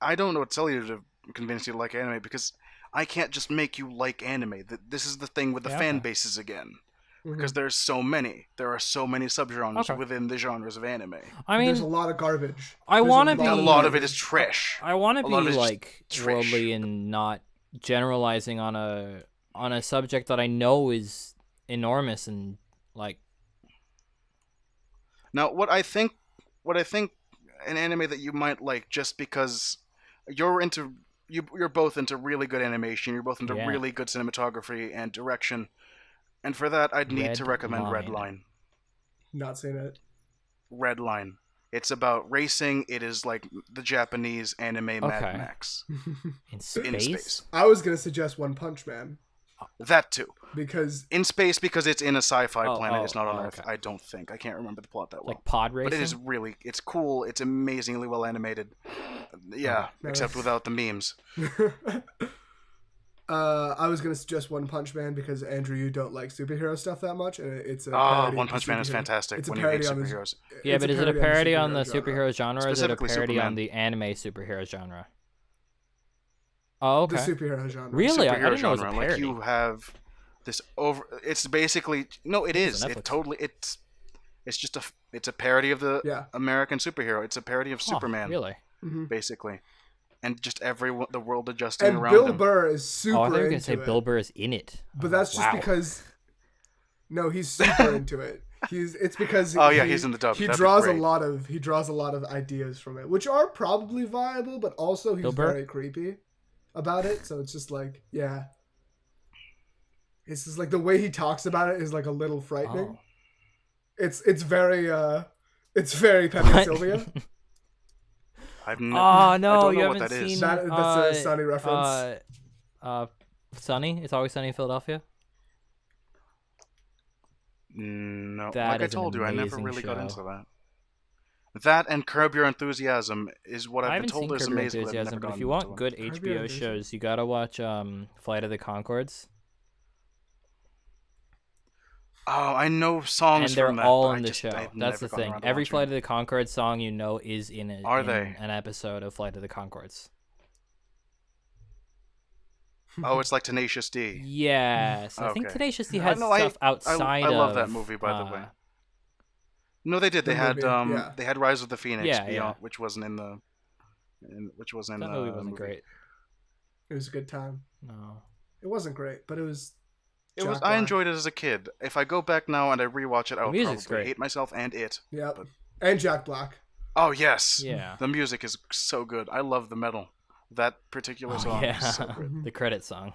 I don't know what to tell you to convince you to like anime because I can't just make you like anime. This is the thing with the Yeah, fan okay. bases again. Mhm. Because there's so many. There are so many subgenres Okay. within the genres of anime. I mean, There's a lot of garbage. I There's wanna lot be- A lot of it is trash. I want to A lot of be it's just like trash. worldly and not generalizing on a subject that I know is enormous and like. Now, what I think an anime that you might like just because you're both into really good animation, you're both into Yeah. really good cinematography and direction, and for that I'd need to recommend Redline. Redline. Not saying it. Redline. It's about racing. It is like the Japanese anime Mad Okay. Max In space? in space. I was gonna suggest One Punch Man That too. because In space because it's in a sci-fi Oh, planet. oh, It's not on oh, Earth. okay. I don't think. I can't remember the plot that well. Like pod racing? But it is really, it's cool. It's amazingly well animated. Yeah, No, except that's- without the memes. I was gonna suggest One Punch Man because Andrew, you don't like superhero stuff that much, and it's a Oh, parody One of Punch Man is superhero- fantastic it's a when you hate parody on the- superheroes. Yeah, it's but is it a parody on the superhero superhero genre or is it a Specifically parody Superman. on the anime superhero genre? Oh, okay. The superhero genre. Really? I Superhero didn't know it was a genre. Like parody. you have this over. It's basically no. It It's is. on It Netflix. totally. It's just it's a parody of the Yeah. American superhero. It's a parody of Huh, Superman, really? Mhm. basically, and just the world adjusting And around Bill him. Burr is super Oh, I thought you were into going to say it. Bill Burr is in it. But Oh, that's just wow. because. No, he's super into it. It's because Oh, yeah, he's in the dub. He That'd be draws great. he draws a lot of ideas from it, which are probably viable, but also Bill he's Burr? very creepy about it. So it's just like, yeah, it's just like the way he talks about it is like a little frightening. Oh. It's very Pepe What? Sylvia. I've Oh I no, don't you know what haven't that is. seen That's a Sunny reference. Sunny? It's Always Sunny in Philadelphia? No, That like I is an told you, I never amazing really got show. into that. That and Curb Your Enthusiasm is what I I've been haven't told seen is Curb Your amazing. But I've Enthusiasm, never but if gotten you into want one. good Curb Your HBO Enthusiasm. shows, you gotta watch Flight of the Conchords. Oh, I know songs And they're from that, all but in the I've show. That's never the gotten thing. around to Every watching Flight it. of the Conchords song you know is in Are in they? an episode of Flight of the Conchords. Oh, it's like Tenacious D. Yes, I think Okay. Tenacious D I has know, I- stuff outside I love of. that movie, by the way. No, they did. The They had movie, yeah. they had Rise of the Phoenix Yeah, Beyond, yeah. which wasn't in the, which was in That the movie wasn't movie. great. It was a good time. No. It wasn't great, but it was. It was. Jack I Black. enjoyed it as a kid. If I go back now and I rewatch it, I would music's probably great. hate myself and it. Yep. But- And Jack Black. Oh yes. Yeah. The music is so good. I love the metal. That particular song yeah. is so good. The credit song.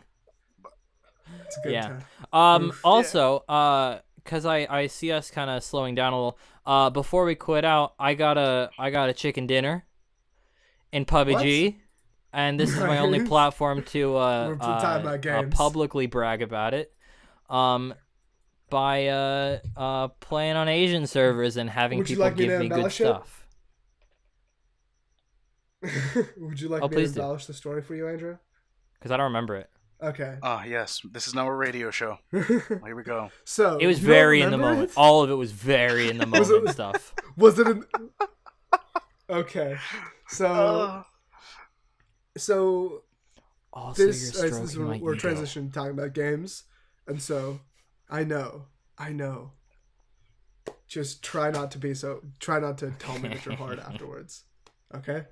It's a good Yeah. time. Oof. Also, cause I see us kind of slowing down a little. Before we quit out, I got a chicken dinner in PUBG, and this is my only Nice. platform to We're talking about games. publicly brag about it. By playing on Asian servers and having Would you people like me give to me good embellish it? stuff. Would you like Oh, me to please do. embellish the story for you, Andrew? Cause I don't remember it. Okay. Ah yes, this is now a radio show. Here we go. So It was you don't very in the remember moment. it? All of it was very in the Was moment it- stuff. Was it? Okay. So Uh, so Also, this you're is stroking my we're ego. transitioning talking about games, and so I know. Just try not to tell me that you're hard afterwards. Okay.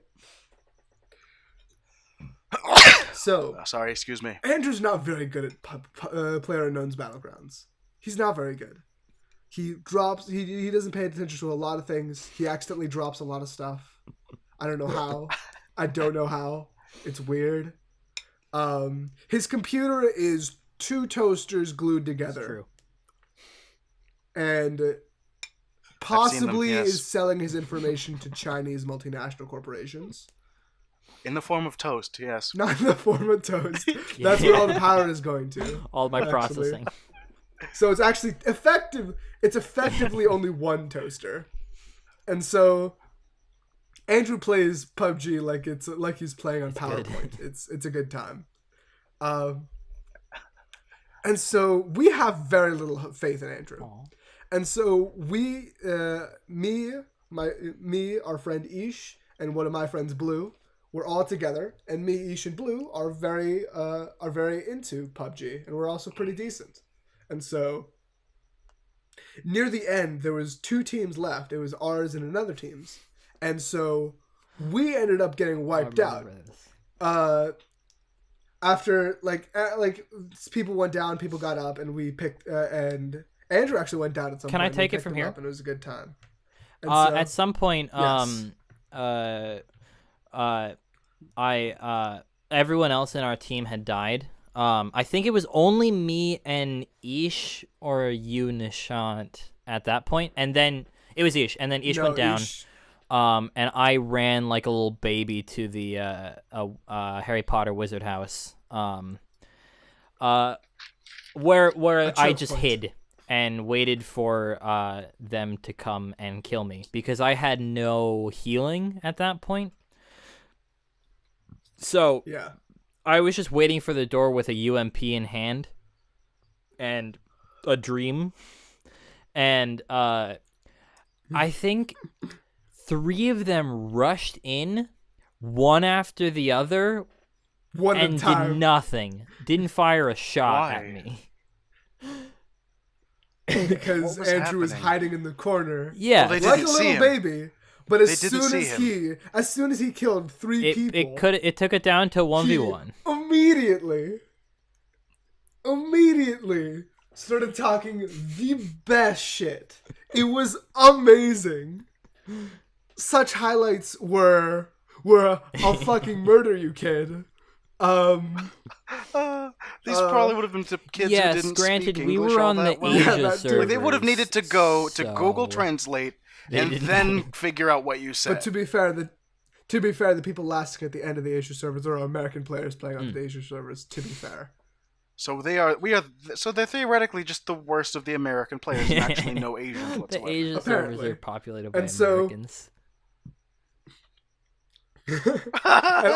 So sorry, excuse me. Andrew's not very good at PlayerUnknown's Battlegrounds. He's not very good. He drops. He doesn't pay attention to a lot of things. He accidentally drops a lot of stuff. I don't know how. I don't know how. It's weird. His computer is 2 toasters glued It's together, true. and them, possibly yes. is selling his information to Chinese multinational corporations. In the form of toast, yes. Not in the form of toast. That's where all the power is going to. All my Actually. processing. So it's actually effective. It's effectively only 1 toaster, and so Andrew plays PUBG like he's playing on good. PowerPoint. It's a good time, and so we have very little faith in Andrew, Aw. and so we, our friend Ish, and one of my friends Blue, we're all together, and me, Ish, and Blue are very into PUBG, and we're also pretty decent. And so, near the end, there was 2 teams left. It was ours and another team's. And so, we ended up getting wiped I out. remember this. After, people went down, people got up, and we picked, and Andrew actually went down at some Can point. I and we take it picked from him here? up, and it was a good time. And At some point, yes. everyone else in our team had died. I think it was only me and Ish or you, Nishant, at that point, and then it was Ish, and then Ish No, went down. Ish- And I ran like a little baby to the Harry Potter wizard house. Where I choke just point. hid and waited for them to come and kill me because I had no healing at that point. So Yeah. I was just waiting for the door with a UMP in hand and a dream. And I think 3 of them rushed in, one after the other, One at a and time. did nothing. Didn't fire a shot at Why? me. Because What was Andrew was happening? hiding in the corner. Yeah, Well, they Like a didn't little see him. baby. But as They didn't soon see as soon as he killed 3 people, it took it down to 1v1. immediately started talking the best shit. It was amazing. Such highlights were I'll fucking murder you, kid. These probably would have been to kids Yes, who didn't granted, speak we English were all on the that well. Yeah, Asia that too. server. Like, they would have needed to go to Google Translate They and didn't then know. figure out what you said. But to be fair, To be fair, the people lasting at the end of the Asia servers are American players playing on the Asia servers. To be fair, So so they're theoretically just the worst of the American players, and actually no Asians The whatsoever. Asia servers Apparently. are populated by And so- Americans. and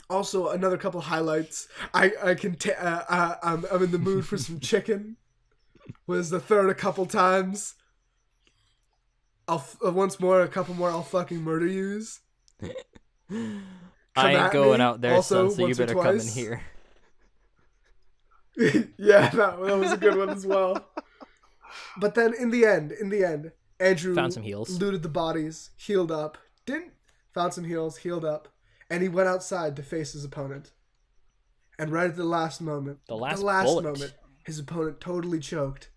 also another couple highlights. I'm in the mood for some chicken. Was the third a couple times. Once more, a couple more. I'll fucking murder yous. I at ain't going me, out there, also, son, so you once or better come in twice. here. Yeah, that was a good one as well. But then in the end, Andrew Found some heals. looted the bodies, healed up, found some heals, healed up, and he went outside to face his opponent. And right at the last moment, The last bullet. moment, his opponent totally choked.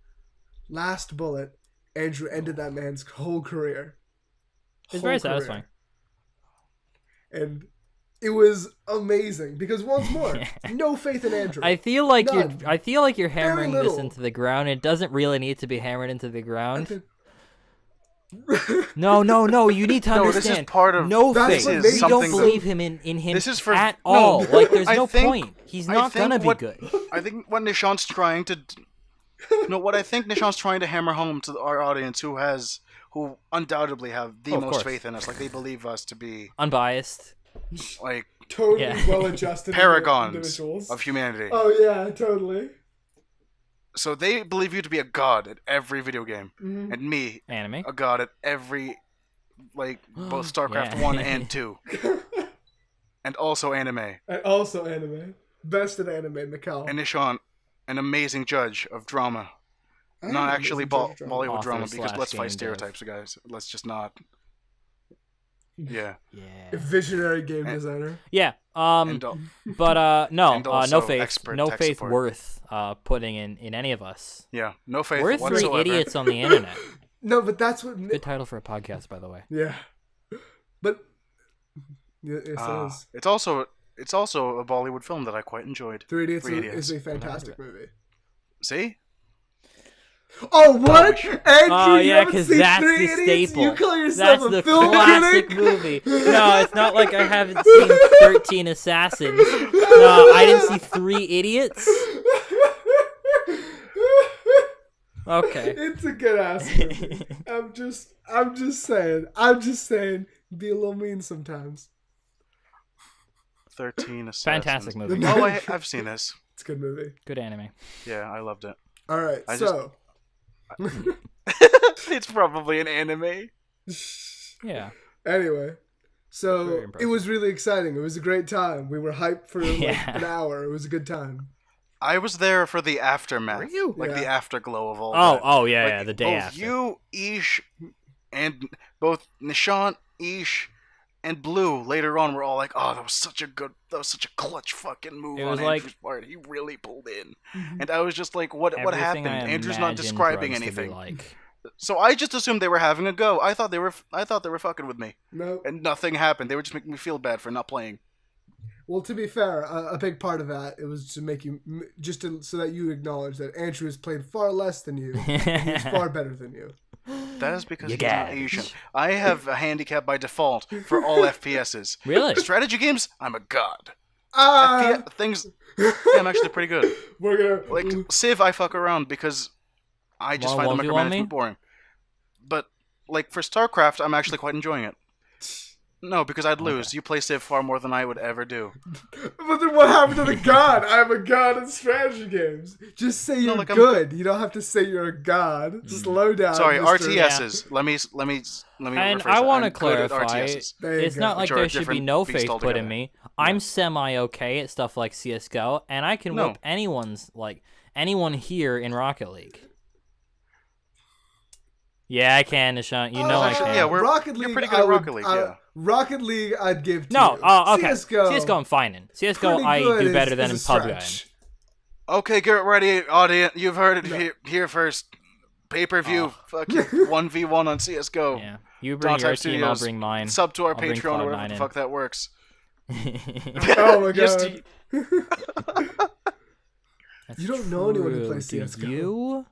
Last bullet, Andrew ended that man's whole career. It's Whole very career. satisfying. And it was amazing because once more, no faith in Andrew. I feel like None. you're hammering this little. into the ground. It doesn't really need to be hammered into the ground. No, you need to No, understand. this is part of. No That's faith. what We makes don't something- believe him in him This is for- at no, all. Like, there's I no think- point. He's I not think gonna be what- good. I think what Nishan's trying to. No, what I think Nishan's trying to hammer home to our audience, who undoubtedly have the Oh, of most course. faith in us, like they believe us to be Unbiased. like Totally Yeah. well-adjusted paragons individuals. of humanity. Oh yeah, totally. So they believe you to be a god at every video game, Mhm. and me Anime. a god at every, like both StarCraft Yeah. 1 and 2, and also anime. And also anime. Best in anime, Mikkel. And Nishan, an amazing judge of drama, not actually Bollywood Author drama, because slash let's game fight dev. stereotypes, guys. Let's just not. Yeah, Yeah. Visionary game designer. Yeah. and No. and No also faith. expert No tech faith support. worth putting in any of us. yeah, no faith We're three whatsoever. idiots on the internet. No, but that's what. Good title for a podcast, by the way. Yeah. But. Yeah, yes, it is. It's also a Bollywood film that I quite enjoyed. Three Idiots, Three Idiots. is a fantastic movie. See? Oh, what? Andrew, Oh you yeah, haven't because seen that's Three the Idiots? staple. You call yourself That's a the film classic critic? movie. No, it's not like I haven't seen 13 Assassins. No, I didn't see 3 Idiots. Okay. It's a good ass movie. I'm just saying, be a little mean sometimes. 13 Assassins. Fantastic movie. Oh, I've seen this. It's a good movie. Good anime. Yeah, I loved it. All right, I so It's probably an anime. Yeah. anyway, Very so it impressive. was really exciting. It was a great time. We were hyped for like Yeah. an hour. It was a good time. I was there for the aftermath. Were you? Like the Yeah. afterglow of all that. Oh yeah, Like, yeah, the day both after. you, Ish, and both Nishan, Ish, and Blue later on were all like, "Oh, that was such a clutch fucking move It on was like- Andrew's part. He really pulled in." Mm-hmm. And I was just like, "What Everything happened? I Andrew's not imagined describing drugs to be anything." like. So I just assumed they were having a go. I thought they were fucking with me, No, and nothing happened. They were just making me feel bad for not playing. well, to be fair, a big part of that it was to make you so that you acknowledge that Andrew has played far less than you. He's far better than you. That is because You he's not got it. Asian. I have a handicap by default for all FPSs. Really? Strategy games, I'm a god. Ah, Things, yeah, I'm actually pretty good. we're gonna Like Civ, I fuck around because I just Wanna find the 1v1 me? micromanagement boring. But like for StarCraft, I'm actually quite enjoying it. No, because I'd lose. You play Civ far more than I would ever do. But then what happened to the god? I'm a god in strategy games. Just say you're like, I'm- good. You don't have to say you're a god. Slow down. Sorry, Mr. RTSs. Let me And rephrase I that. want to I'm good at clarify, RTSs. There you it's go. not like Which are there a should be different no beast faith put in altogether. me. I'm semi-okay at stuff like CSGO, and I can No. whip anyone here in Rocket League. Yeah, I can, Nishan. You know I actually, can. yeah, Rocket you're League. pretty good I at would- Rocket League, yeah. Rocket League, I'd give to No, you. oh, okay. CS:GO, CSGO I'm fine in. CSGO pretty I good do better is than a in PUBG. stretch. Okay, get ready, audience. You've heard it here first. Pay-per-view, fucking 1v1 on CS:GO. Yeah, you bring Downtime your team, I'll Studios. bring mine. Sub to our I'll bring Patreon or whatever Cloud9 the in. fuck that works. Oh my Just god. That's You don't know anyone who true. plays Do CS:GO. You?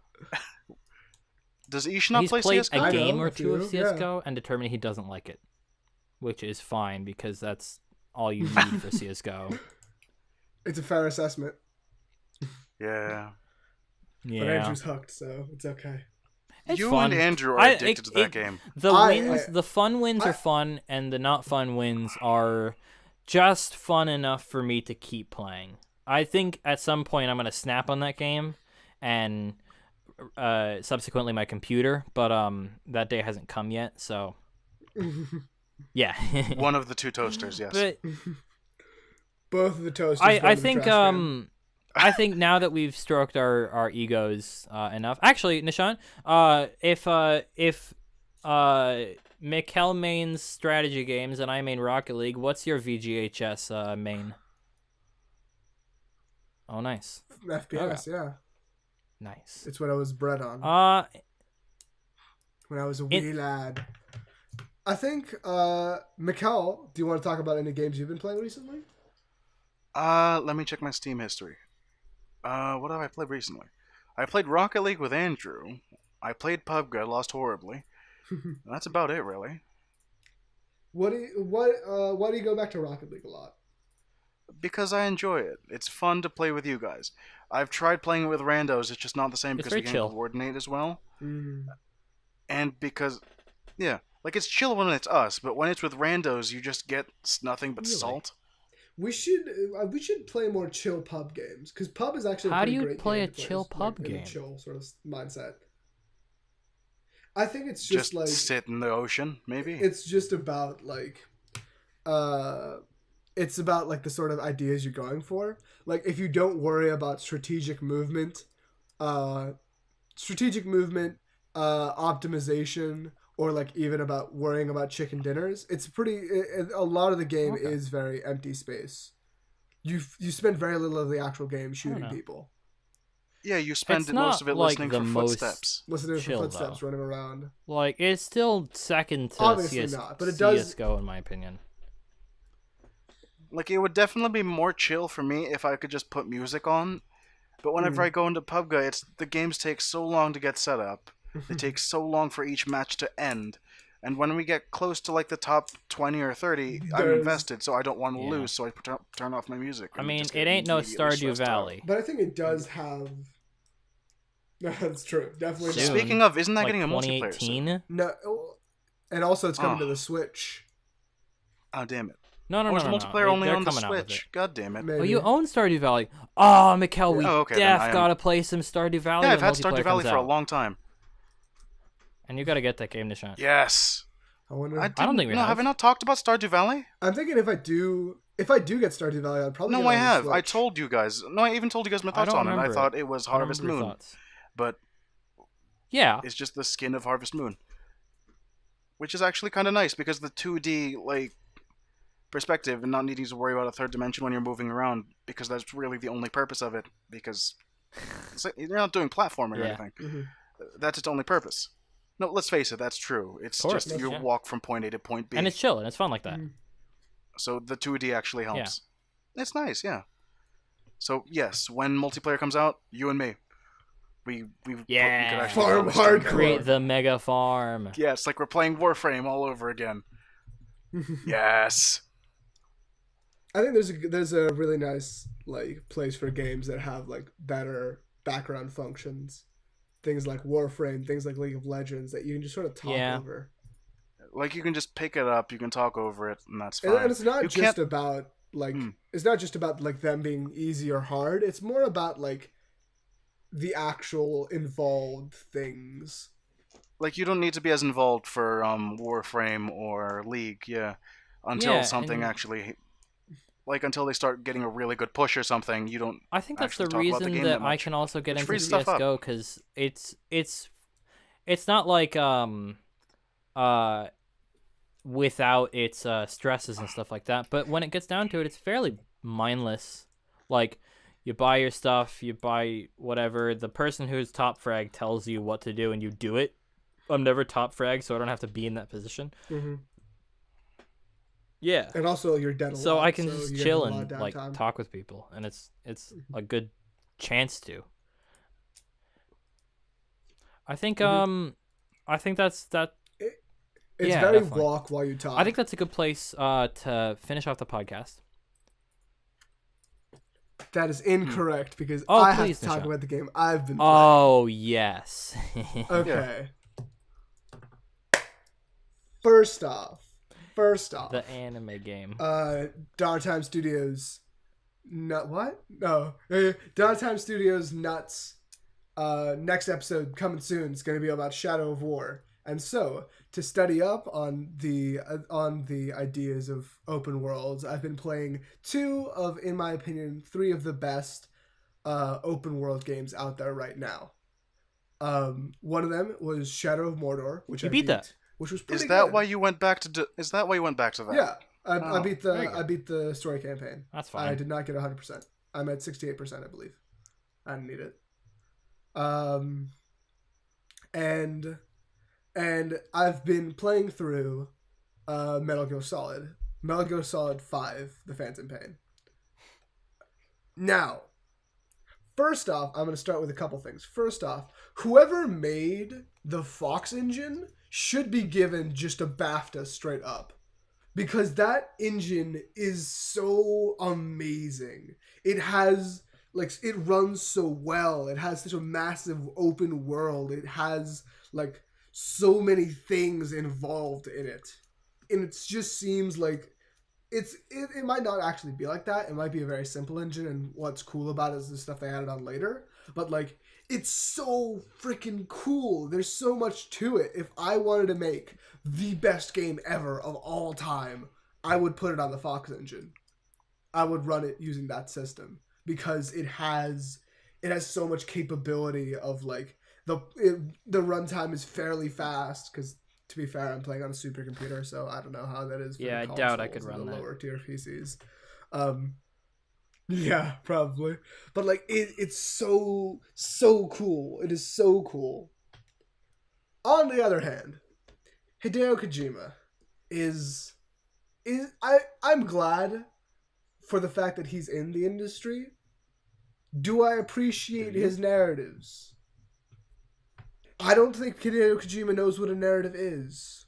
Does Ish not He's play played CS:GO? a I game know or a two of few, yeah. CS:GO and determined he doesn't like it. which is fine because that's all you need for CS:GO. It's a fair assessment. Yeah. But Yeah, Andrew's hooked, so it's okay. it's You fun. and Andrew are I- addicted to that game. The I- the fun wins I- are fun, and the not fun wins are just fun enough for me to keep playing. I think at some point I'm gonna snap on that game, and subsequently my computer, but that day hasn't come yet. So yeah, One of the two toasters, yes. but Both of the toasters. I go to the think trash can. I think now that we've stroked our egos enough. Actually, Nishan, if Mikkel mains strategy games and I main Rocket League, what's your VGHS main? Oh, nice, FPS, yeah. nice. It's what I was bred on when I was a wee lad. I think, Mikkel, do you want to talk about any games you've been playing recently? Let me check my Steam history. What have I played recently? I played Rocket League with Andrew. I played PUBG. I lost horribly. That's about it, really. Why do you go back to Rocket League a lot? Because I enjoy it. It's fun to play with you guys. I've tried playing it with randos. It's just not the same It's because we very can't chill. coordinate as well. Mm. And because, yeah, like it's chill when it's us, but when it's with randos, you just get nothing but Really? salt. We should play more chill pub games because pub is actually a How do pretty you great play game a to chill like, pub in a game? chill sort of mindset. I think it's Just just like sit in the ocean, maybe. it's just about like it's about like the sort of ideas you're going for. Like if you don't worry about strategic movement, optimization, or like even about worrying about chicken dinners, it's a lot of the game Okay. is very empty space. You spend very little of the actual game shooting know. people, Yeah, you spend It's most of not it like listening the for most- footsteps. listening Chill, for footsteps though. running around. Like it's still second to Obviously not, but it does- CS:GO in my opinion. Like, it would definitely be more chill for me if I could just put music on. But whenever I go into PUBG, the games take so long to get set up. It takes so long for each match to end. And when we get close to like the top 20 or 30, I'm There's- invested, so I don't want to Yeah. lose, so I turn off my music. I and mean, just it get ain't no immediately Stardew stressed out. Valley. But I think it does have. No, that's true. Definitely. Soon. Not. Speaking of, isn't that Like getting a multiplayer soon? 2018? No, and also it's coming Oh. to the Switch. Oh, damn it. No, Or is multiplayer only They're on the coming out with it. Switch? God damn it. Maybe. Oh, you own Stardew Valley. Oh, Mikkel, we Oh, okay, then I am- gotta play some Stardew Valley. Yeah, I've when had Stardew multiplayer Valley comes for a out. long time. And you gotta get that game to shine. Yes. I wonder. I don't think we no, have. have I not talked about Stardew Valley? I'm thinking if I do get Stardew Valley, I'd probably. No, get it I on the have. I Switch. told you guys. No, I even told you guys my I thoughts don't on it. I remember thought it was I don't Harvest remember your Moon, thoughts. but Yeah. it's just the skin of Harvest Moon, which is actually kind of nice because the 2D like perspective and not needing to worry about a third dimension when you're moving around, because that's really the only purpose of it. Because it's like, you're not doing platforming or Yeah. anything. Mhm. That's its only purpose. No, let's face it, that's true. It's Of course, just you yeah. walk from point A to point B. And it's chill and it's fun like that. Mm. So the 2D actually helps. It's nice, yeah. So yes, when multiplayer comes out, you and me, we could Yeah. actually Farm always stand hardcore. there. Create the mega farm. Yeah, it's like we're playing Warframe all over again. Yes. I think there's a really nice like place for games that have like better background functions, things like Warframe, things like League of Legends that you can just sort of talk Yeah. over. Like you can just pick it up, you can talk over it, and that's And fine. it's not You just can't- about like Mm. it's not just about like them being easy or hard. It's more about like the actual involved things. Like you don't need to be as involved for Warframe or League, yeah, until Yeah, something and- actually, like until they start getting a really good push or something. You don't. I think that's the actually talk about the reason game that that I much. can also get Which into frees stuff up. CS:GO because it's not like without its stresses and stuff like that. But when it gets down to it, it's fairly mindless. Like you buy your stuff, you buy whatever. The person who's top frag tells you what to do, and you do it. I'm never top frag, so I don't have to be in that position. Mm-hmm. Yeah. And also you're dead a So lot, I can so just you get chill a lot and of like downtime. talk with people, and it's a good chance to. I think Mhm. I think that's that. It's It's Yeah, very definitely. walk while you talk. I think that's a good place to finish off the podcast. that is incorrect because Oh, I have please, to talk Nisha. about the game I've been playing. Oh yes. Okay. First off, The anime game. Downtime Studios. What? No. Downtime Studios nuts. Next episode coming soon is going to be about Shadow of War. And so, to study up on the ideas of open worlds, I've been playing two of, in my opinion, three of the best open world games out there right now. One of them was Shadow of Mordor, which You I beat that. which was pretty Is that good. why you went back to? Is that why you went back to that? Yeah, I Oh, beat there you the go. I beat the story campaign. That's I fine. did not get 100%. I'm at 68%, I believe. I didn't need it. And I've been playing through Metal Gear Solid 5, The Phantom Pain. Now, first off, I'm going to start with a couple things. First off, whoever made the Fox engine should be given just a BAFTA straight up. Because that engine is so amazing. It has, like, it runs so well. It has such a massive open world. It has, like, so many things involved in it. And it just seems like it might not actually be like that. It might be a very simple engine, and what's cool about it is the stuff they added on later. But, like, it's so freaking cool. There's so much to it. If I wanted to make the best game ever of all time, I would put it on the Fox engine. I would run it using that system because it has so much capability of, like, the runtime is fairly fast because, to be fair, I'm playing on a supercomputer, so I don't know how that is for Yeah, the I doubt I consoles could and run the that. lower tier PCs. Yeah, probably. But, like, it's so cool. It is so cool. On the other hand, Hideo Kojima I'm glad for the fact that he's in the industry. Do I appreciate his narratives? I don't think Hideo Kojima knows what a narrative is.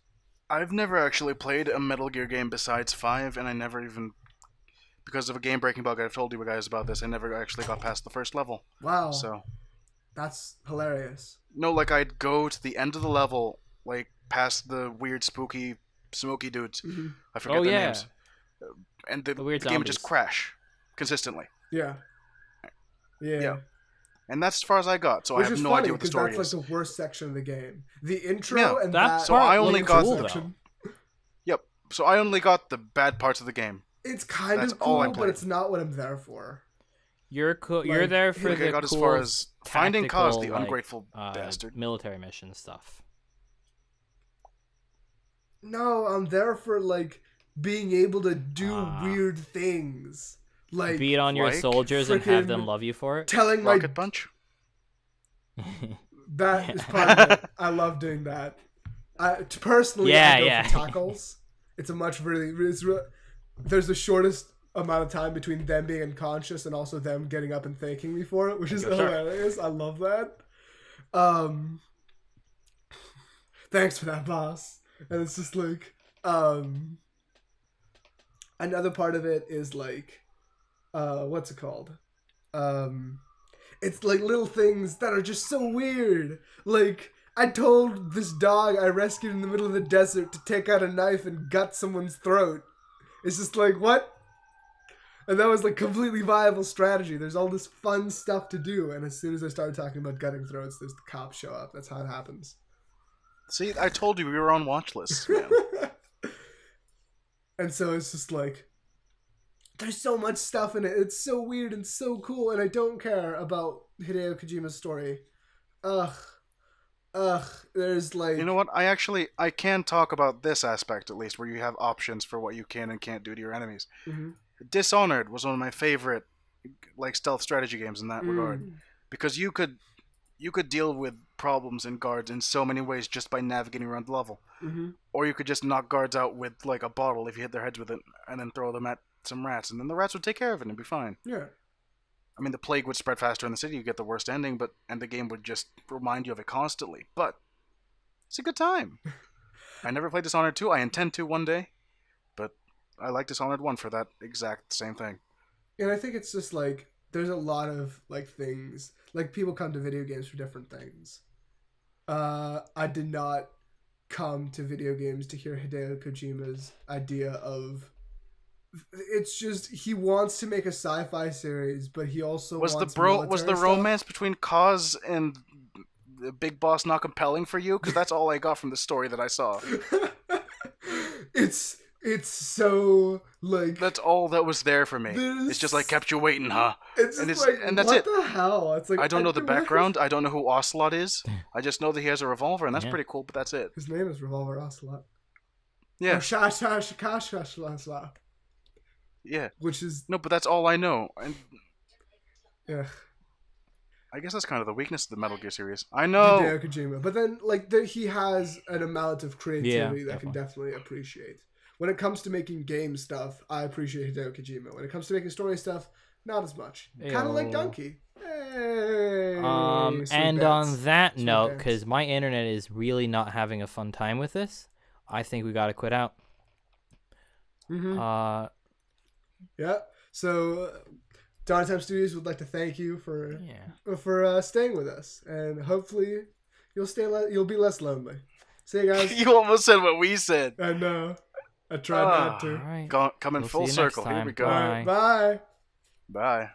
I've never actually played a Metal Gear game besides 5, and I never even, because of a game-breaking bug, I've told you guys about this, I never actually got past the first level. Wow. So, That's hilarious. no, like, I'd go to the end of the level, like, past the weird, spooky, smoky dudes. Mm-hmm. I forget Oh, their yeah. names. And the weird game would just zombies. crash consistently. Yeah. Yeah. And that's as far as I got, so Which I have is no funny idea what the because story that's is. like the worst section of the game. The intro Yeah, and that that. So I part only looked got cool, the- though. Yep. So I only got the bad parts of the game. It's kind That's of all I cool, but played. it's not what I'm there for. You're Like, you're there for Like, I the got as cool far as finding Kaz, the tactical, like, ungrateful bastard. military mission stuff. No, I'm there for, like, being able to do Ah. weird things. Like Beat on your like soldiers and have them frickin' love you for it. telling my Rocket Punch? that is part of it. I love doing that. Personally, Yeah, I go yeah. for tackles. It's a much there's the shortest amount of time between them being unconscious and also them getting up and thanking me for it, which is Sure. hilarious. I love that. Thanks for that, boss. And it's just like, another part of it is like, what's it called? It's like little things that are just so weird. Like, I told this dog I rescued in the middle of the desert to take out a knife and gut someone's throat. It's just like, what? And that was like completely viable strategy. There's all this fun stuff to do, and as soon as I started talking about gutting throats, there's the cops show up. That's how it happens. See, I told you we were on watch lists, man. And so it's just like, there's so much stuff in it. It's so weird and so cool, and I don't care about Hideo Kojima's story. Ugh. There's like, You know what? I can talk about this aspect at least, where you have options for what you can and can't do to your enemies. Mhm. Dishonored was one of my favorite, like, stealth strategy games in that regard, because you could deal with problems and guards in so many ways just by navigating around the level, or you could just knock guards out with, like, a bottle if you hit their heads with it, and then throw them at some rats, and then the rats would take care of it and be fine. Yeah. I mean, the plague would spread faster in the city, you get the worst ending, and the game would just remind you of it constantly. But it's a good time. I never played Dishonored 2. I intend to one day, but I like Dishonored 1 for that exact same thing. And I think it's just like there's a lot of like things like people come to video games for different things. I did not come to video games to hear Hideo Kojima's idea of. It's just he wants to make a sci-fi series, but he also Was wants the military romance between Kaz and the Big Boss not compelling for you? Because that's all I got from the story that I saw. stuff. It's so like That's all that was there for me. There's- It's just like kept you waiting, huh? it's and just it's- like and that's what it. the hell? It's like I don't know the Edgar Wright- background. I don't know who Ocelot is. I just know that he has a revolver, and that's Yeah. pretty cool. But that's it. His name is Revolver Ocelot. Yeah, Or Shashashashashashla, yeah. which is No, but that's all I know. And yeah. I guess that's kind of the weakness of the Metal Gear series. I know. Hideo Kojima. But then, like, he has an amount of creativity that I can definitely appreciate. When it comes to making game stuff, I appreciate Hideo Kojima. When it comes to making story stuff, not as much. Kind of like Ayo. Donkey. Hey, sweet And bits. on that Sweet note, bits. because my internet is really not having a fun time with this, I think we gotta quit out. Mhm. Yeah. So, Downtime Studios would like to thank you for staying with us, and hopefully you'll you'll be less lonely. See you guys. You almost said what we said. I know. I tried not All to. right. Coming We'll full see you next circle. Here we time. go. All right, bye. Bye.